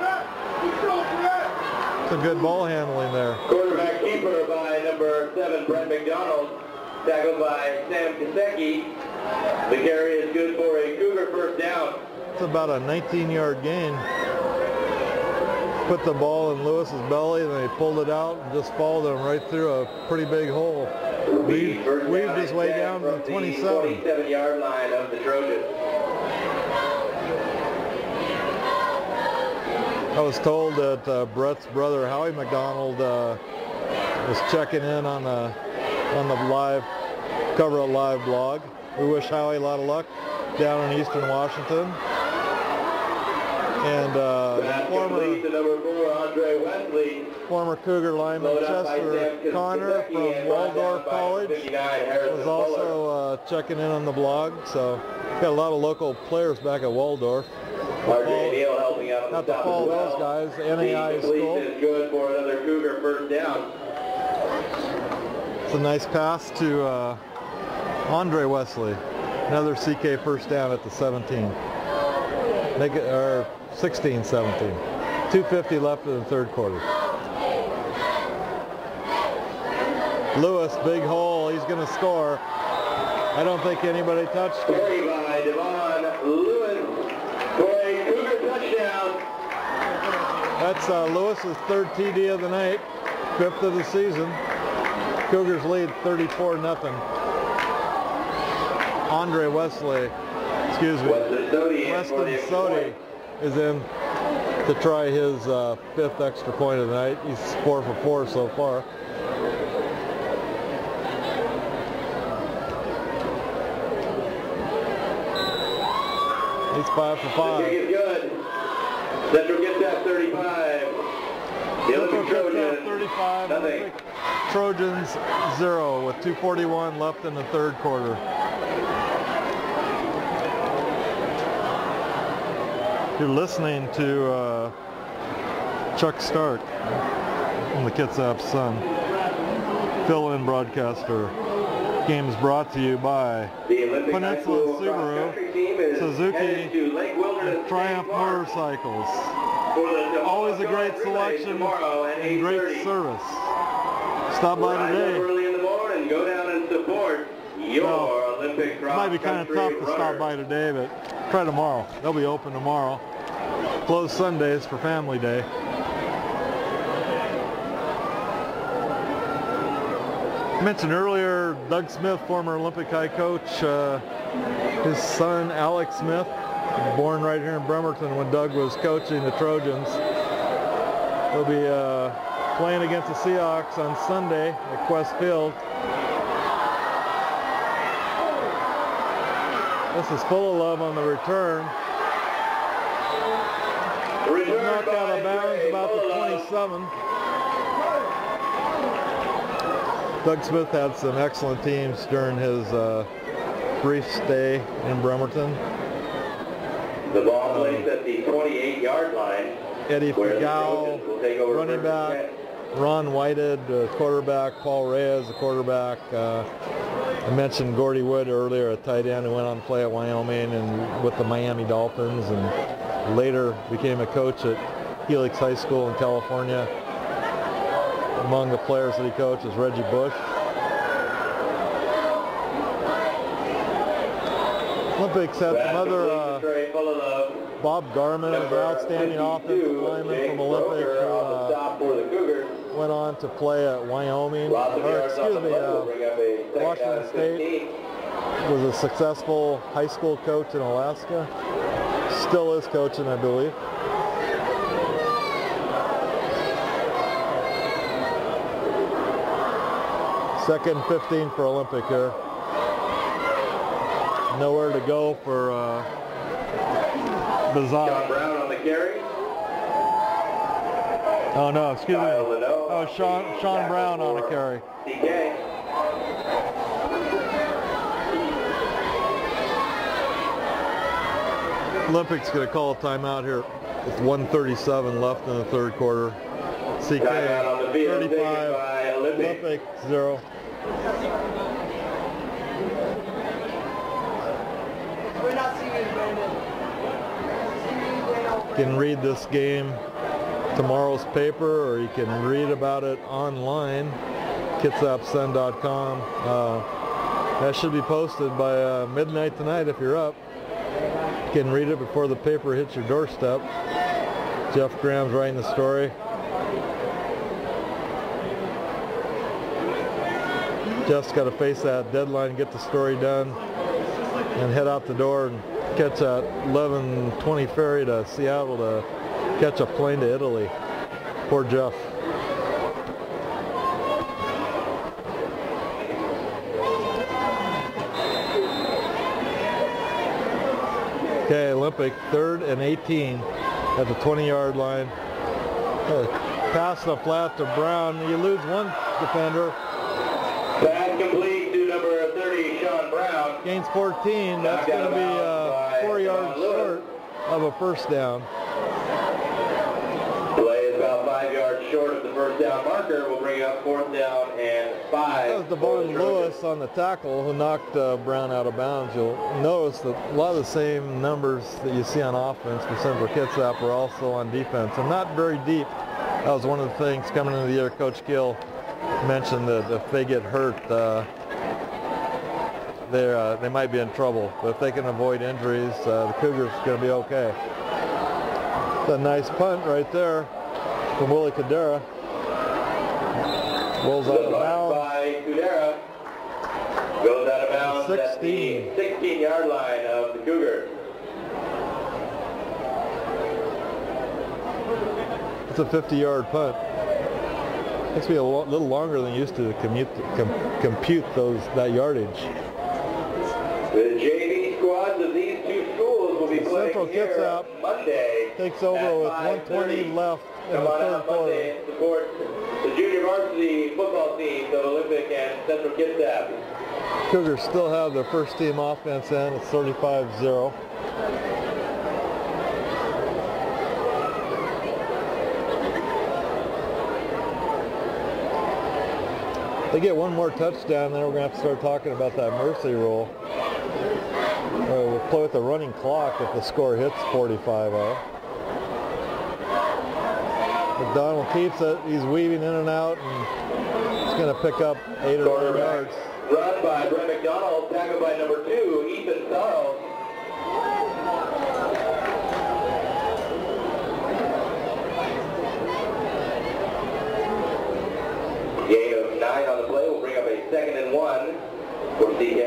Some good ball handling there. Quarterback keeper by number 7, Brett McDonald, tackled by Sam Kasecki. The carry is good for a Cougar first down. It's about a 19-yard gain. Put the ball in Lewis's belly, and they pulled it out and just followed him right through a pretty big hole. Weaved his way down to the 27. 27-yard line of the Trojans. I was told that Brett's brother Howie McDonald was checking in on the live Cover It Live blog. We wish Howie a lot of luck down in Eastern Washington. And former Cougar lineman Chester Connor from Waldorf College was also checking in on the blog. So got a lot of local players back at Waldorf. Not to follow those guys. NAI school. Is good for another Cougar first down. It's a nice pass to Andre Wesley. Another CK first down at the 17. Make it, or 16-17. 2:50 left in the 3rd quarter. Lewis, big hole. He's going to score. I don't think anybody touched him. Carry by Devon Lewis for a Cougar touchdown. That's Lewis's 3rd TD of the night, 5th of the season. Cougars lead 34-0. Andre Wesley, excuse me, Weston Sodi is in to try his 5th extra point of the night. He's 4 for 4 so far. He's 5 for 5. The kick is good. Central gets that 35. The Olympic Trojans 35. nothing. Trojans 0 with 2:41 left in the 3rd quarter. You're listening to Chuck Stark from the Kitsap Sun, fill-in broadcaster. Game is brought to you by Peninsula Subaru, Suzuki, and Triumph Motorcycles. Always a great selection and great service. Stop by today. Early in the morning, go down and support your Olympic cross. It might be kind of tough to stop by today, but try tomorrow. They'll be open tomorrow. Closed Sundays for Family Day. I mentioned earlier, Doug Smith, former Olympic High coach, his son Alex Smith, born right here in Bremerton when Doug was coaching the Trojans. He'll be playing against the Seahawks on Sunday at Quest Field. This is Fullilove on the return. Knocked out of bounds about the 27. Doug Smith had some excellent teams during his brief stay in Bremerton. The ball placed at the 28-yard line. Eddie Fagao, running back. Ron Whited, quarterback. Paul Reyes, the quarterback. I mentioned Gordy Wood earlier, a tight end who went on to play at Wyoming and with the Miami Dolphins, and later became a coach at Helix High School in California. Among the players that he coached is Reggie Bush. Olympics had some other, Bob Garman, an outstanding offensive lineman from Olympic, who went on to play at Wyoming, Washington State, was a successful high school coach in Alaska, still is coaching, I believe. Second 15 for Olympic here. Nowhere to go for Bizarre. John Brown on the carry. Oh no, excuse me. Oh, Sean Brown on a carry. DK. Olympics going to call a timeout here with 1:37 left in the third quarter. CK 35, Olympic 0. You can read this game tomorrow's paper, or you can read about it online, kitsapsun.com. That should be posted by midnight tonight if you're up. You can read it before the paper hits your doorstep. Jeff Graham's writing the story. Jeff's got to face that deadline, get the story done, and head out the door and catch that 11:20 ferry to Seattle to catch a plane to Italy. Poor Jeff. Okay, Olympic, 3rd and 18 at the 20-yard line. Pass the flat to Brown. You lose one defender. Pass complete to number 30, Sean Brown. Gains 14. That's going to be 4 yards short of a first down. Play is about 5 yards short of the first down marker. We'll bring up 4th down and 5. That was Devon Lewis on the tackle who knocked Brown out of bounds. You'll notice that a lot of the same numbers that you see on offense for Central Kitsap are also on defense, and not very deep. That was one of the things coming into the year. Coach Gill mentioned that if they get hurt, they might be in trouble. But if they can avoid injuries, the Cougars are going to be okay. It's a nice punt right there from Willie Cadera. Rolls out of bounds. By Cadera. Goes out of bounds 16. at the 16-yard line of the Cougars. It's a 50-yard punt. Takes me a little longer than used to compute that yardage. The JV squads of these two schools will be playing Central here Kitsap Monday. Takes over with 1:20 left in the third quarter. And support the junior varsity football teams of Olympic and Central Kitsap. Cougars still have their first team offense in. It's 35-0. They get one more touchdown, then we're going to have to start talking about that mercy rule. We'll play with the running clock if the score hits 45-0. McDonald keeps it. He's weaving in and out, and he's going to pick up 8 or 9 yards. Run by Brett McDonald, tackled by number 2, Ethan Sarles. Gain of 9 on the play will bring up a 2nd and 1 for CK.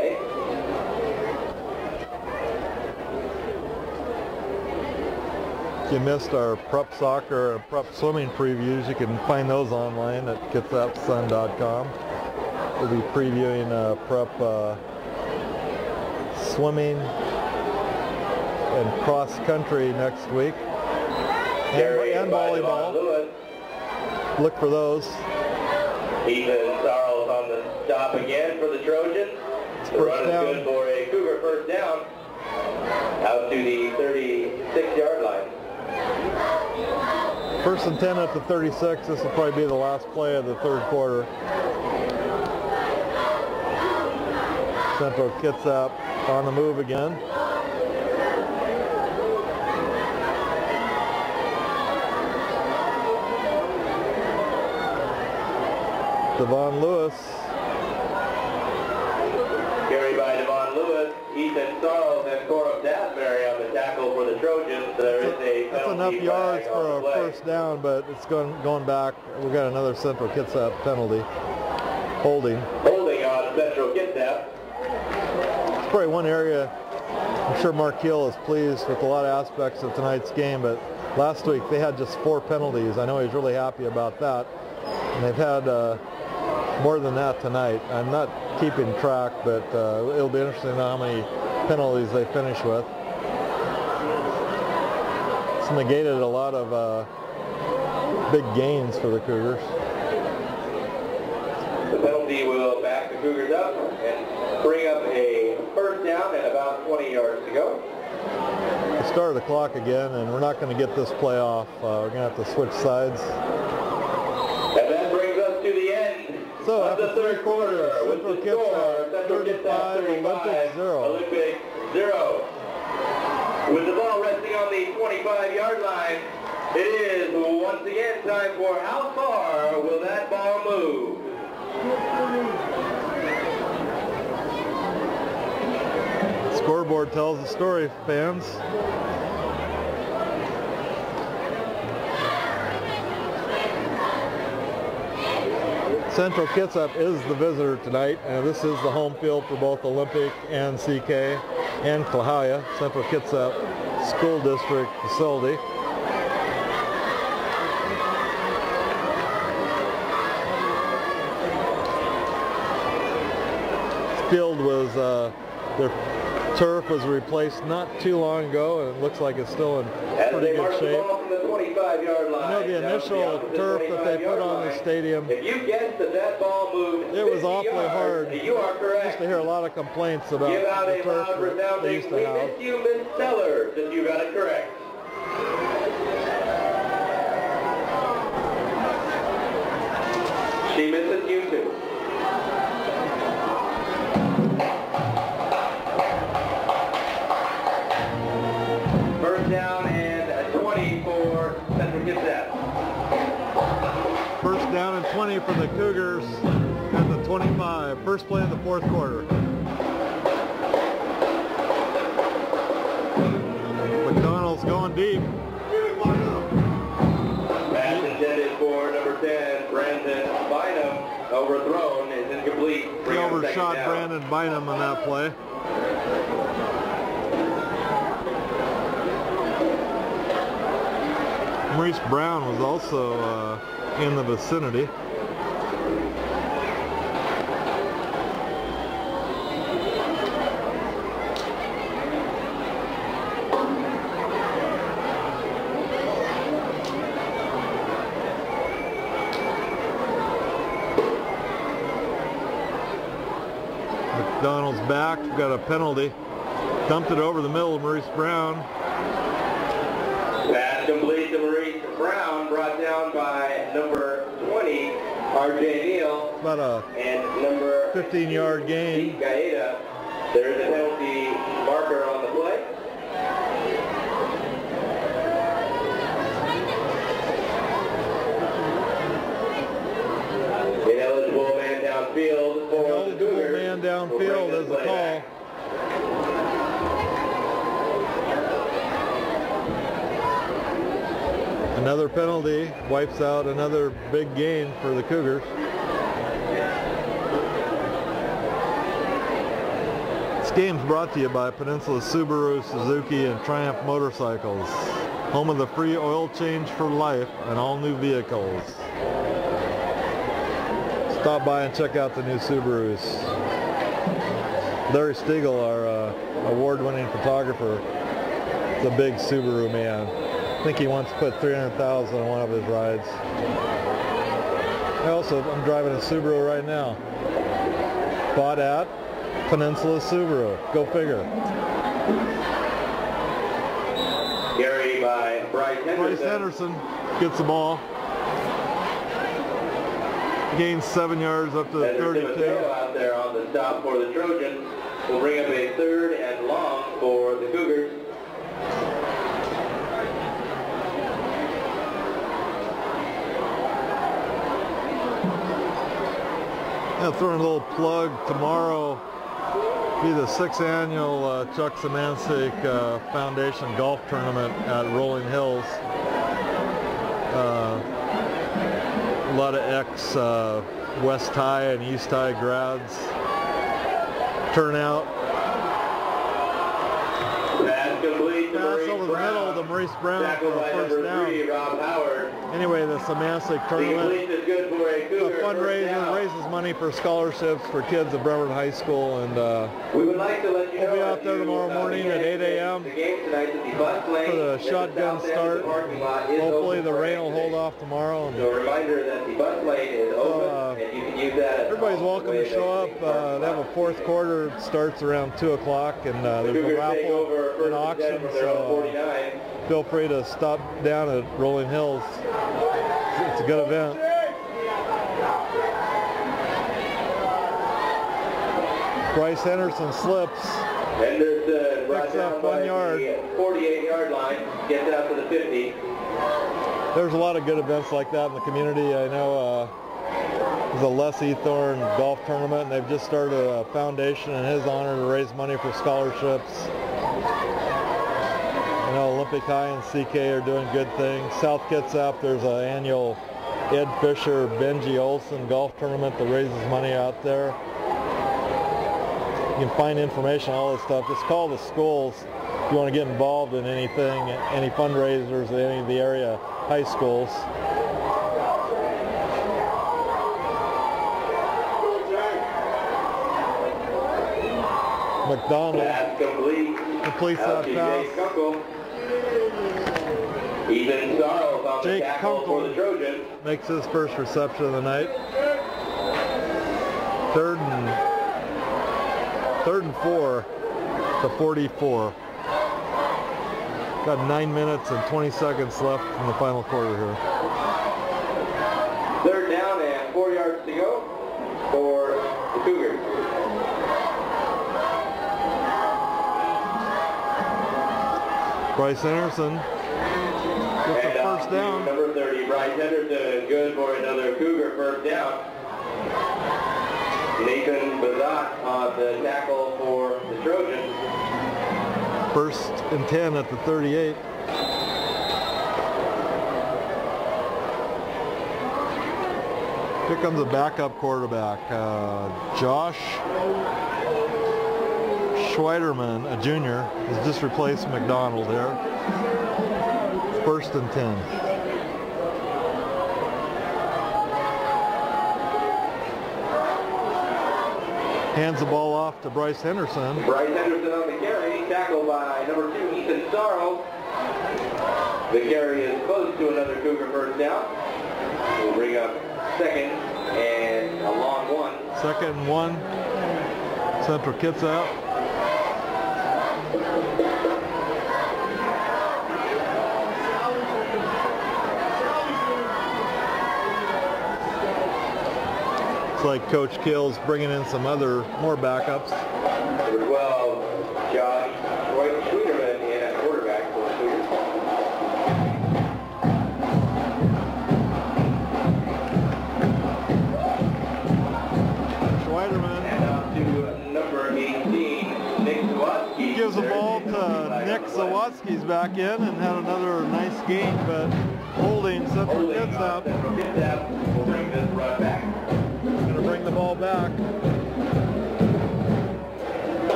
If you missed our prep soccer and prep swimming previews, you can find those online at kitsapsun.com. We'll be previewing prep swimming and cross country next week, and volleyball. Look for those. Ethan Sarles on the stop again for the Trojans. The run is good for a Cougar first down out to the 36-yard line. First and 10 at the 36. This will probably be the last play of the third quarter. Central Kitsap on the move again. Devon Lewis. Carried by Devon Lewis, Ethan Sarles, and Coro Dasbury on the tackle for the Trojans. That's enough yards for a first down, but it's going back. We've got another Central Kitsap penalty. Holding on Central Kitsap. It's probably one area I'm sure Mark Hill is pleased with a lot of aspects of tonight's game, but last week they had just 4 penalties. I know he's really happy about that. And they've had more than that tonight. I'm not keeping track, but it'll be interesting to know how many penalties they finish with. It's negated a lot of big gains for the Cougars. The penalty will back the Cougars up and bring up a first down and about 20 yards to go. We start the clock again, and we're not going to get this play off. We're going to have to switch sides. And that brings us to the end. So after the third quarter, Central Kitsap 35, Olympic 0. Olympic 0. With the ball resting on the 25-yard line, it is once again time for how far will that ball move? Scoreboard tells the story, fans. Central Kitsap is the visitor tonight, and this is the home field for both Olympic and CK and Klahowya, Central Kitsap School District facility. This field was, their turf was replaced not too long ago, and it looks like it's still in pretty good shape. I know the initial turf that they put on the stadium, if you guessed that ball moved, it was awfully hard. You are correct. I used to hear a lot of complaints about Give out the a turf loud that they used to resounding, have. we miss you, Miss Sellers, if you got it correct. She misses you too. First down and 20 for Central Kitsap. First down and 20 for the Cougars at the 25. First play of the fourth quarter. McDonald's going deep. Pass intended for number 10, Brandon Bynum. Overthrown is incomplete. He overshot Brandon Bynum on that play. Maurice Brown was also in the vicinity. McDonald's back, got a penalty. Dumped it over the middle of Maurice Brown. Pass complete to Maurice Brown, brought down by number 20, R.J. Neal. About a and number 15-yard gain. Steve Gaeta. There is a penalty marker on the play. Ineligible man downfield for the Cougars. Man downfield is a call. Another penalty wipes out another big gain for the Cougars. This game's brought to you by Peninsula Subaru, Suzuki, and Triumph Motorcycles, home of the free oil change for life and all new vehicles. Stop by and check out the new Subarus. Larry Stiegel, our award-winning photographer, is a big Subaru man. I think he wants to put 300,000 on one of his rides. I'm driving a Subaru right now. Bought at Peninsula Subaru. Go figure. Carry by Bryce Henderson gets the ball. Gains 7 yards up to the 32. Out there on the stop for the Trojans. Will bring up a 3rd and long for the Cougars. I'll throw in a little plug. Tomorrow be the 6th annual Chuck Szymanczyk Foundation Golf Tournament at Rolling Hills. A lot of ex-West High and East High grads turn out. Pass over the middle to Maurice Brown for a first down. Anyway, the Szymanczyk tournament, the fundraiser raises money for scholarships for kids at Brevard High School, and we would like to let you know we'll be out there tomorrow morning at 8 a.m. for the shotgun start. Hopefully the rain will hold off tomorrow. And, so a reminder that the bus lane is open, and you can use that as everybody's welcome to show up. They have a 4th quarter. It starts around 2 o'clock, and there's a raffle and auction, so feel free to stop down at Rolling Hills. It's a good event. Bryce Henderson slips. Henderson picks up 1 yard. 48-yard line, gets out to the 50. There's a lot of good events like that in the community. I know there's a Les Ethorn golf tournament, and they've just started a foundation in his honor to raise money for scholarships. I know Olympic High and CK are doing good things. South Kitsap, there's an annual Ed Fisher, Benji Olson golf tournament that raises money out there. You can find information on all this stuff. Just call the schools if you want to get involved in anything, any fundraisers at any of the area high schools. McDonald completes that pass. Ethan Sarles on the tackle for the Trojans. Makes his first reception of the night. Third and 4 to 44. Got 9 minutes and 20 seconds left in the final quarter here. 3rd down and 4 yards to go for the Cougars. Bryce Henderson gets a first down. Number 30, Bryce Henderson, good for another Cougar first down. Nathan Bazat on the tackle for the Trojans. 1st and 10 at the 38. Here comes a backup quarterback, Josh Schweiderman, a junior, has just replaced McDonald here. 1st and 10. Hands the ball off to Bryce Henderson. Bryce Henderson on the carry, tackled by number 2, Ethan Sarles. The carry is close to another Cougar first down. We'll bring up 2nd and a long one. 2nd and 1. Central Kitsap. Like Coach Kill's bringing in some more backups. Number 12, Josh Schweiderman in at quarterback for the Cougars. Schweiderman. And up to number 18, Nick Zawatsky. Gives the ball to Nick Zawatsky's back in and had another nice gain, but holding Central Kitsap. Central Kitsap will bring this run back. Going to bring the ball back.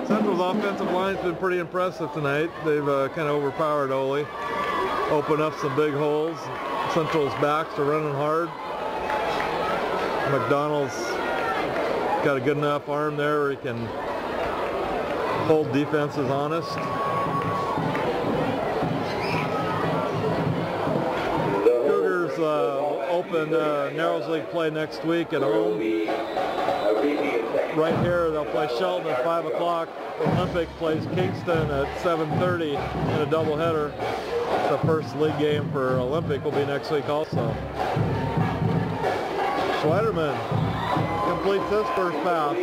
Central's offensive line's been pretty impressive tonight. They've kind of overpowered Ole. Opened up some big holes. Central's backs are running hard. McDonald's got a good enough arm there where he can hold defenses honest. Cougars open Narrows League play next week at home. Right here, they'll play Shelton at 5 o'clock. Olympic plays Kingston at 7:30 in a doubleheader. The first league game for Olympic will be next week also. Schweiderman completes his first pass.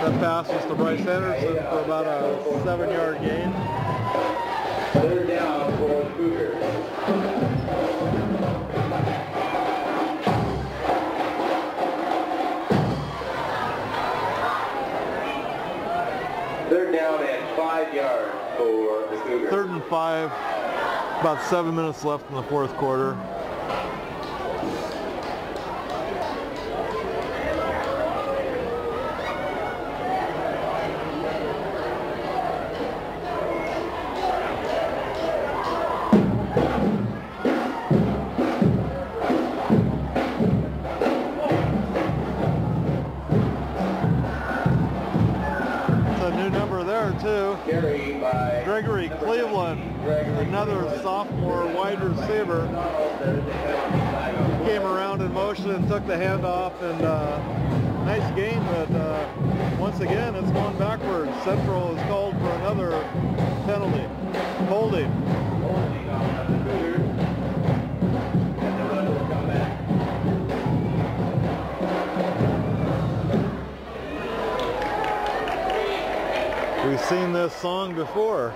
That pass was to Bryce Henderson for about a 7-yard gain. Third down for the Cougars. Third down and 5 yards for the Cougars. 3rd and 5, about 7 minutes left in the fourth quarter. Gregory Cleveland, another sophomore wide receiver, came around in motion and took the handoff, and nice gain, but once again it's going backwards. Central is called for another penalty. Holding. We've seen this song before.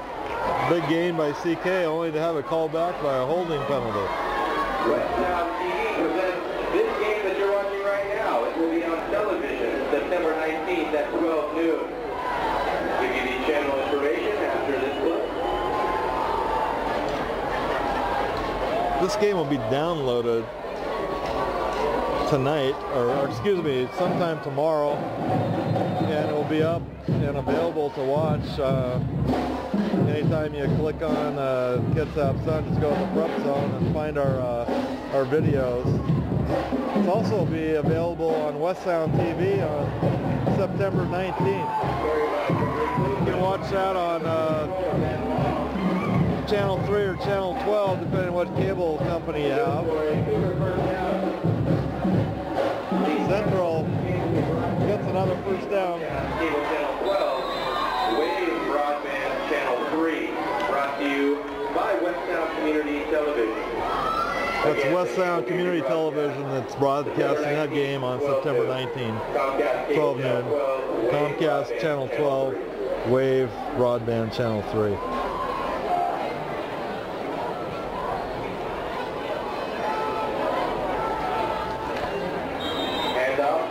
Big gain by CK, only to have it called back by a holding penalty. Westbound TV presents this game that you're watching right now. It will be on television September 19th at 12 noon. Give you the channel information after this clip. This game will be downloaded tonight, or excuse me, sometime tomorrow, and it will be up and available to watch anytime you click on Kitsap Sun. Just go to the prep zone and find our videos. It's also be available on West Sound TV on September 19th. You can watch that on Channel 3 or Channel 12, depending on what cable company you have. Central gets another first down. Cable Channel 12, Wave Broadband Channel 3, brought to you by West Sound Community Television. That's West Sound Community Television that's broadcasting that game on September 19th, 12 noon. Comcast Channel 12, Wave Broadband Channel 3.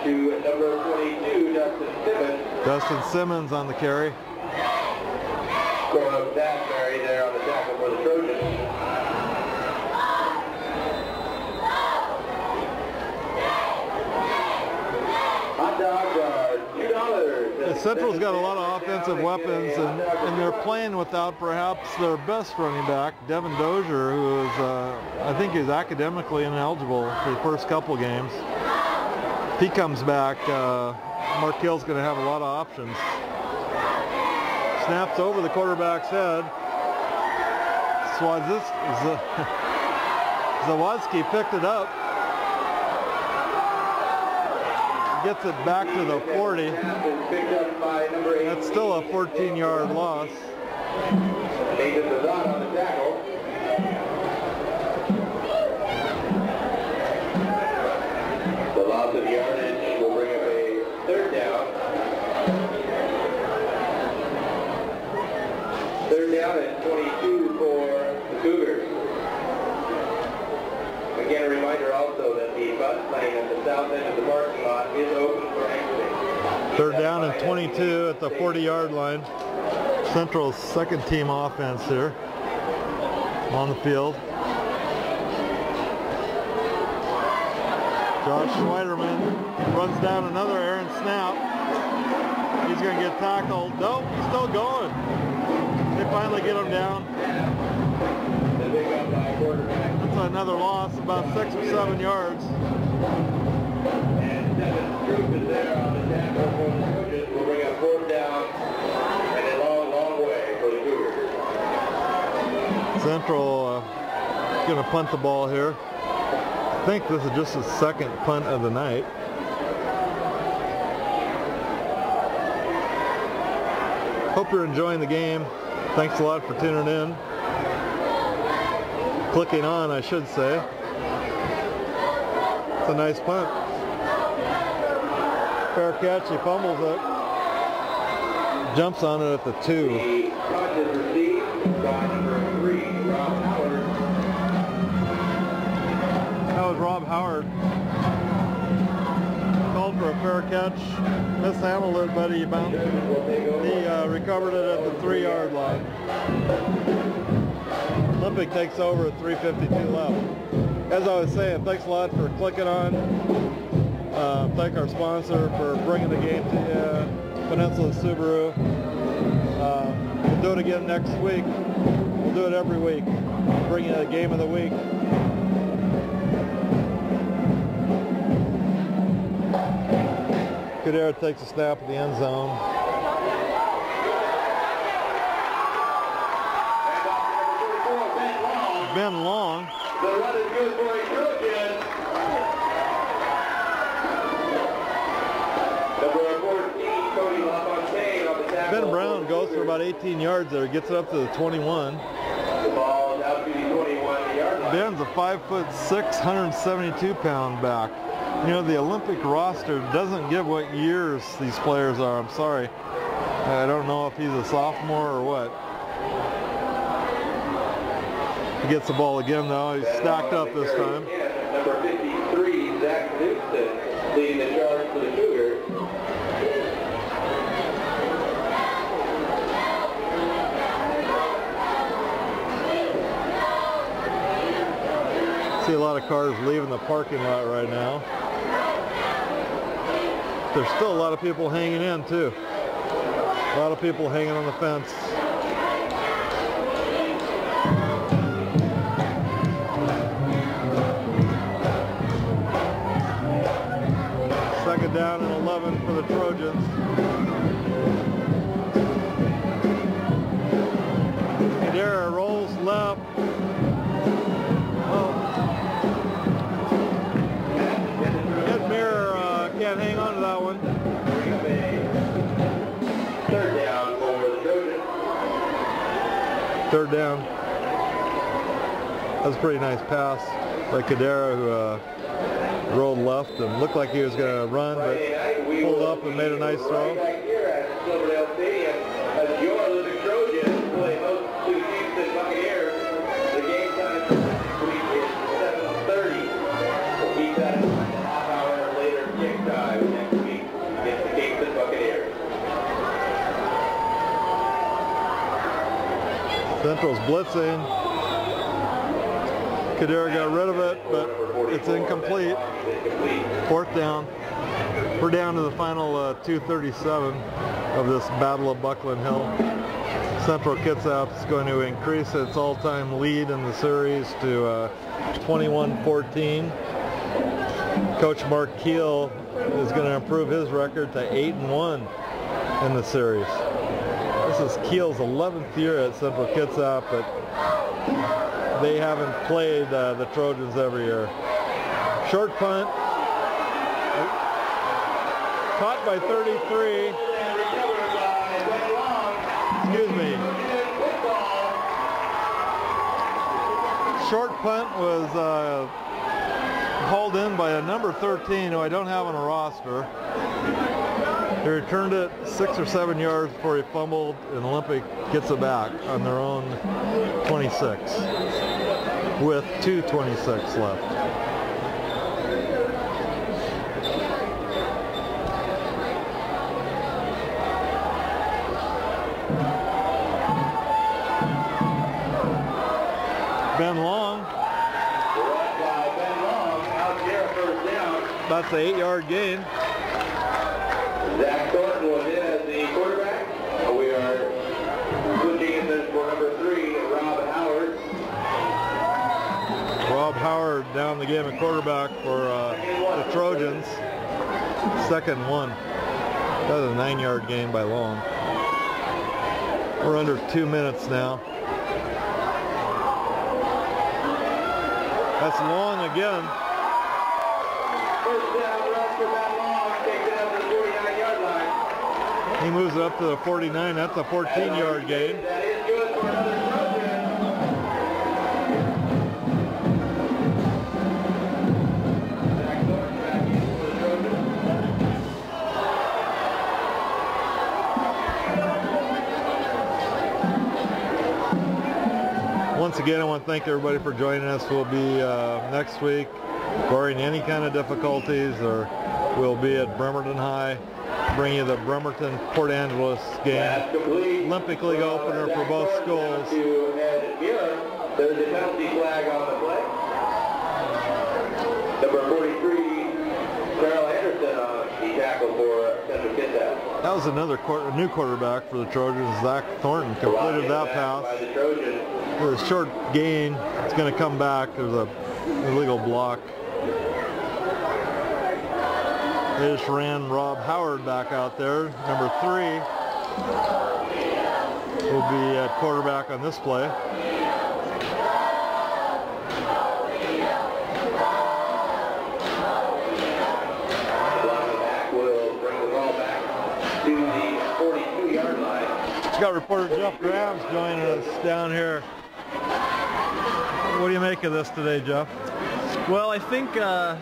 To number 22, Dustin Simmons. Dustin Simmons on the carry. Scoring up that carry there on the tackle for the Trojans. Hot dogs are $2. Central's got a lot of offensive weapons, and they're playing without perhaps their best running back, Devin Dozier, who is, I think, is academically ineligible for the first couple games. If he comes back, Mark Hill's going to have a lot of options. Snaps over the quarterback's head. Zawadzki picked it up. Gets it back to the 40. That's still a 14-yard loss. On the tackle. The loss of yardage will bring up a third down. Third down at 22 for the Cougars. Again, a reminder also that the bus lane at the south end of the parking lot is open for exiting. Third down and 22 at the 40-yard line. Central's second team offense here on the field. Josh Schweiderman runs down another errant snap. He's going to get tackled. Nope, he's still going. They finally get him down. That's another loss, about 6 or 7 yards. And Devin Stroop is there on the tackle for the Trojans. We'll bring up fourth down and a long, long way for the Cougars. Central going to punt the ball here. I think this is just his second punt of the night. Hope you're enjoying the game. Thanks a lot for tuning in. Clicking on, I should say. It's a nice punt. Fair catch, he fumbles it. Jumps on it at the 2. The punt is received by number 3, Rob Howard. That was Rob Howard. Called for a fair catch. Mishandled it, but he bounced. He recovered it at the 3-yard line. Olympic takes over at 3:52 left. As I was saying, thanks a lot for clicking on. Thank our sponsor for bringing the game to you, Peninsula Subaru. We'll do it again next week. We'll do it every week. Bring you a game of the week. Kidera takes a snap at the end zone. Ben Long. The run is good for a Trojan. Number 14, Cody LaFontaine on the tackle. Ben Brown goes for about 18 yards there. Gets it up to the 21. The ball is out to the 21-yard line. Ben's a 5'6", 172-pound back. You know, the Olympic roster doesn't give what years these players are. I'm sorry. I don't know if he's a sophomore or what. He gets the ball again, though. He's stacked up this time. Number 53, Zach Newston, leading the charge for the Cougars. See a lot of cars leaving the parking lot right now. There's still a lot of people hanging in, too. A lot of people hanging on the fence. Second down and 11 for the Trojans. Kidera rolls left. Can't hang on to that one. Third down for the Trojans. Third down. That was a pretty nice pass by Kidera, who rolled left and looked like he was going to run, but pulled up and made a nice throw. Right here at Silverdale Stadium, as your Olympic Trojans play host to the Houston Buccaneers. The game time for this week is 7:30. We'll keep that in mind. A half hour later kick time next week against the Kingston Buccaneers. Central's blitzing. Kidera got rid of it, but it's incomplete. Fourth down. We're down to the final 2:37 of this Battle of Bucklin Hill. Central Kitsap is going to increase its all-time lead in the series to 21-14. Coach Mark Keel is going to improve his record to 8-1 in the series. This is Keel's 11th year at Central Kitsap, but they haven't played the Trojans every year. Short punt. Caught by 33. Excuse me. Short punt was hauled in by a number 13 who I don't have on a roster. He returned it 6 or 7 yards before he fumbled, and Olympic gets it back on their own 26 with 2:26 left. Ben Long. Ben Long out there, first down. That's an 8-yard gain. Zach Thornton was in as the quarterback. We are switching in for number 3, Rob Howard. Rob Howard down the game at quarterback for the Trojans. Second one. That was a 9-yard gain by Long. We're under 2 minutes now. That's Long again. First down rush for Matt Long, takes it up to the 49-yard line. He moves it up to the 49. That's a 14-yard gain. That is good for another Trojan. Back in for the Trojans. Once again, I want to thank everybody for joining us. We'll be next week, barring any kind of difficulties, or we'll be at Bremerton High, bring you the Bremerton-Port Angeles game. Olympic League opener for both schools. There's a penalty flag on the play. Number 43, Carl Anderson on the tackle for Central Kitsap. That was another new quarterback for the Trojans. Zach Thornton completed that pass. By the Trojans. With a short gain, it's going to come back. There's a illegal block. They just ran Rob Howard back out there. Number 3 will be at quarterback on this play. Got reporter Jeff Grams joining us down here. What do you make of this today, Jeff? Well, I think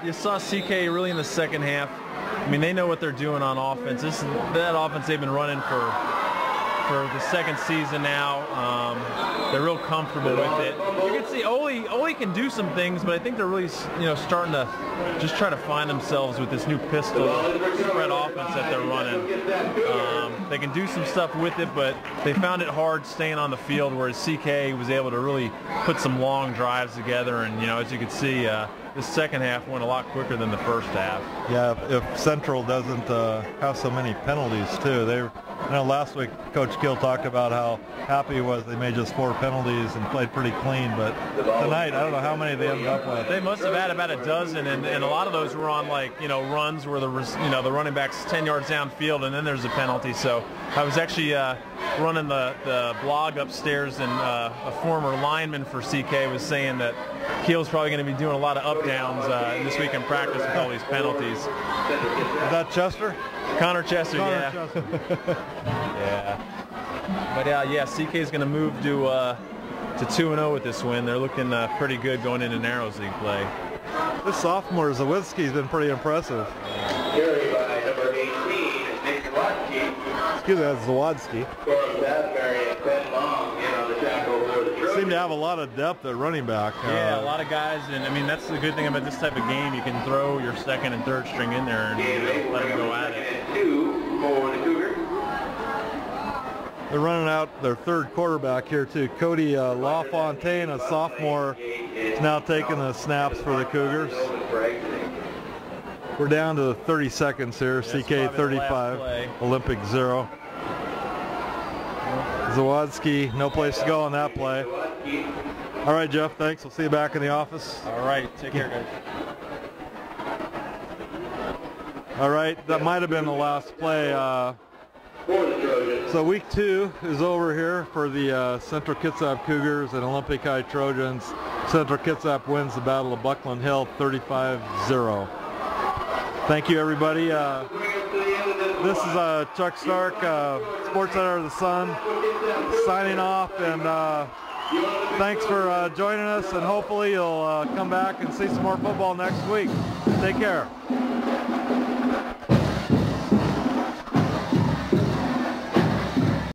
you saw CK really in the second half. I mean, they know what they're doing on offense. That offense they've been running for the second season now. They're real comfortable with it. You can see Ole can do some things, but I think they're really, starting to just try to find themselves with this new pistol spread offense that they're running. They can do some stuff with it, but they found it hard staying on the field, whereas CK was able to really put some long drives together. And as you can see, the second half went a lot quicker than the first half. Yeah, if Central doesn't have so many penalties too. Last week Coach Gill talked about how happy he was they made just 4 penalties and played pretty clean, but tonight I don't know how many they ended up with. They must have had about a dozen, and a lot of those were on runs where the running back's 10 yards downfield and then there's a penalty. So I was actually running the blog upstairs, and a former lineman for CK was saying that Keel's probably going to be doing a lot of up downs this week in practice with all these penalties. Is that Chester? Connor Chester, yeah. Chester. Yeah. But yeah, CK is going to move to 2-0 with this win. They're looking pretty good going into Narrows League play. This sophomore Zawadzki's been pretty impressive. Carried by number 18, Nick Zawadzki. Excuse me, that's Zawadzki. Salisbury and Ben Long in on the tackle for the Trojans. Seem to have a lot of depth at running back. Yeah, a lot of guys, and I mean that's the good thing about this type of game. You can throw your second and third string in there and let them go at it. 2 for the Cougars. They're running out their third quarterback here too. Cody LaFontaine, a sophomore, is now taking the snaps for the Cougars. We're down to 30 seconds here. CK 35, Olympic 0. Zawadzki, no place to go on that play. All right, Jeff, thanks. We'll see you back in the office. All right, take care, guys. All right, that might have been the last play. So week 2 is over here for the Central Kitsap Cougars and Olympic High Trojans. Central Kitsap wins the Battle of Bucklin Hill 35-0. Thank you, everybody. This is Chuck Stark, Sports Center of the Sun, signing off, and thanks for joining us, and hopefully you'll come back and see some more football next week. Take care.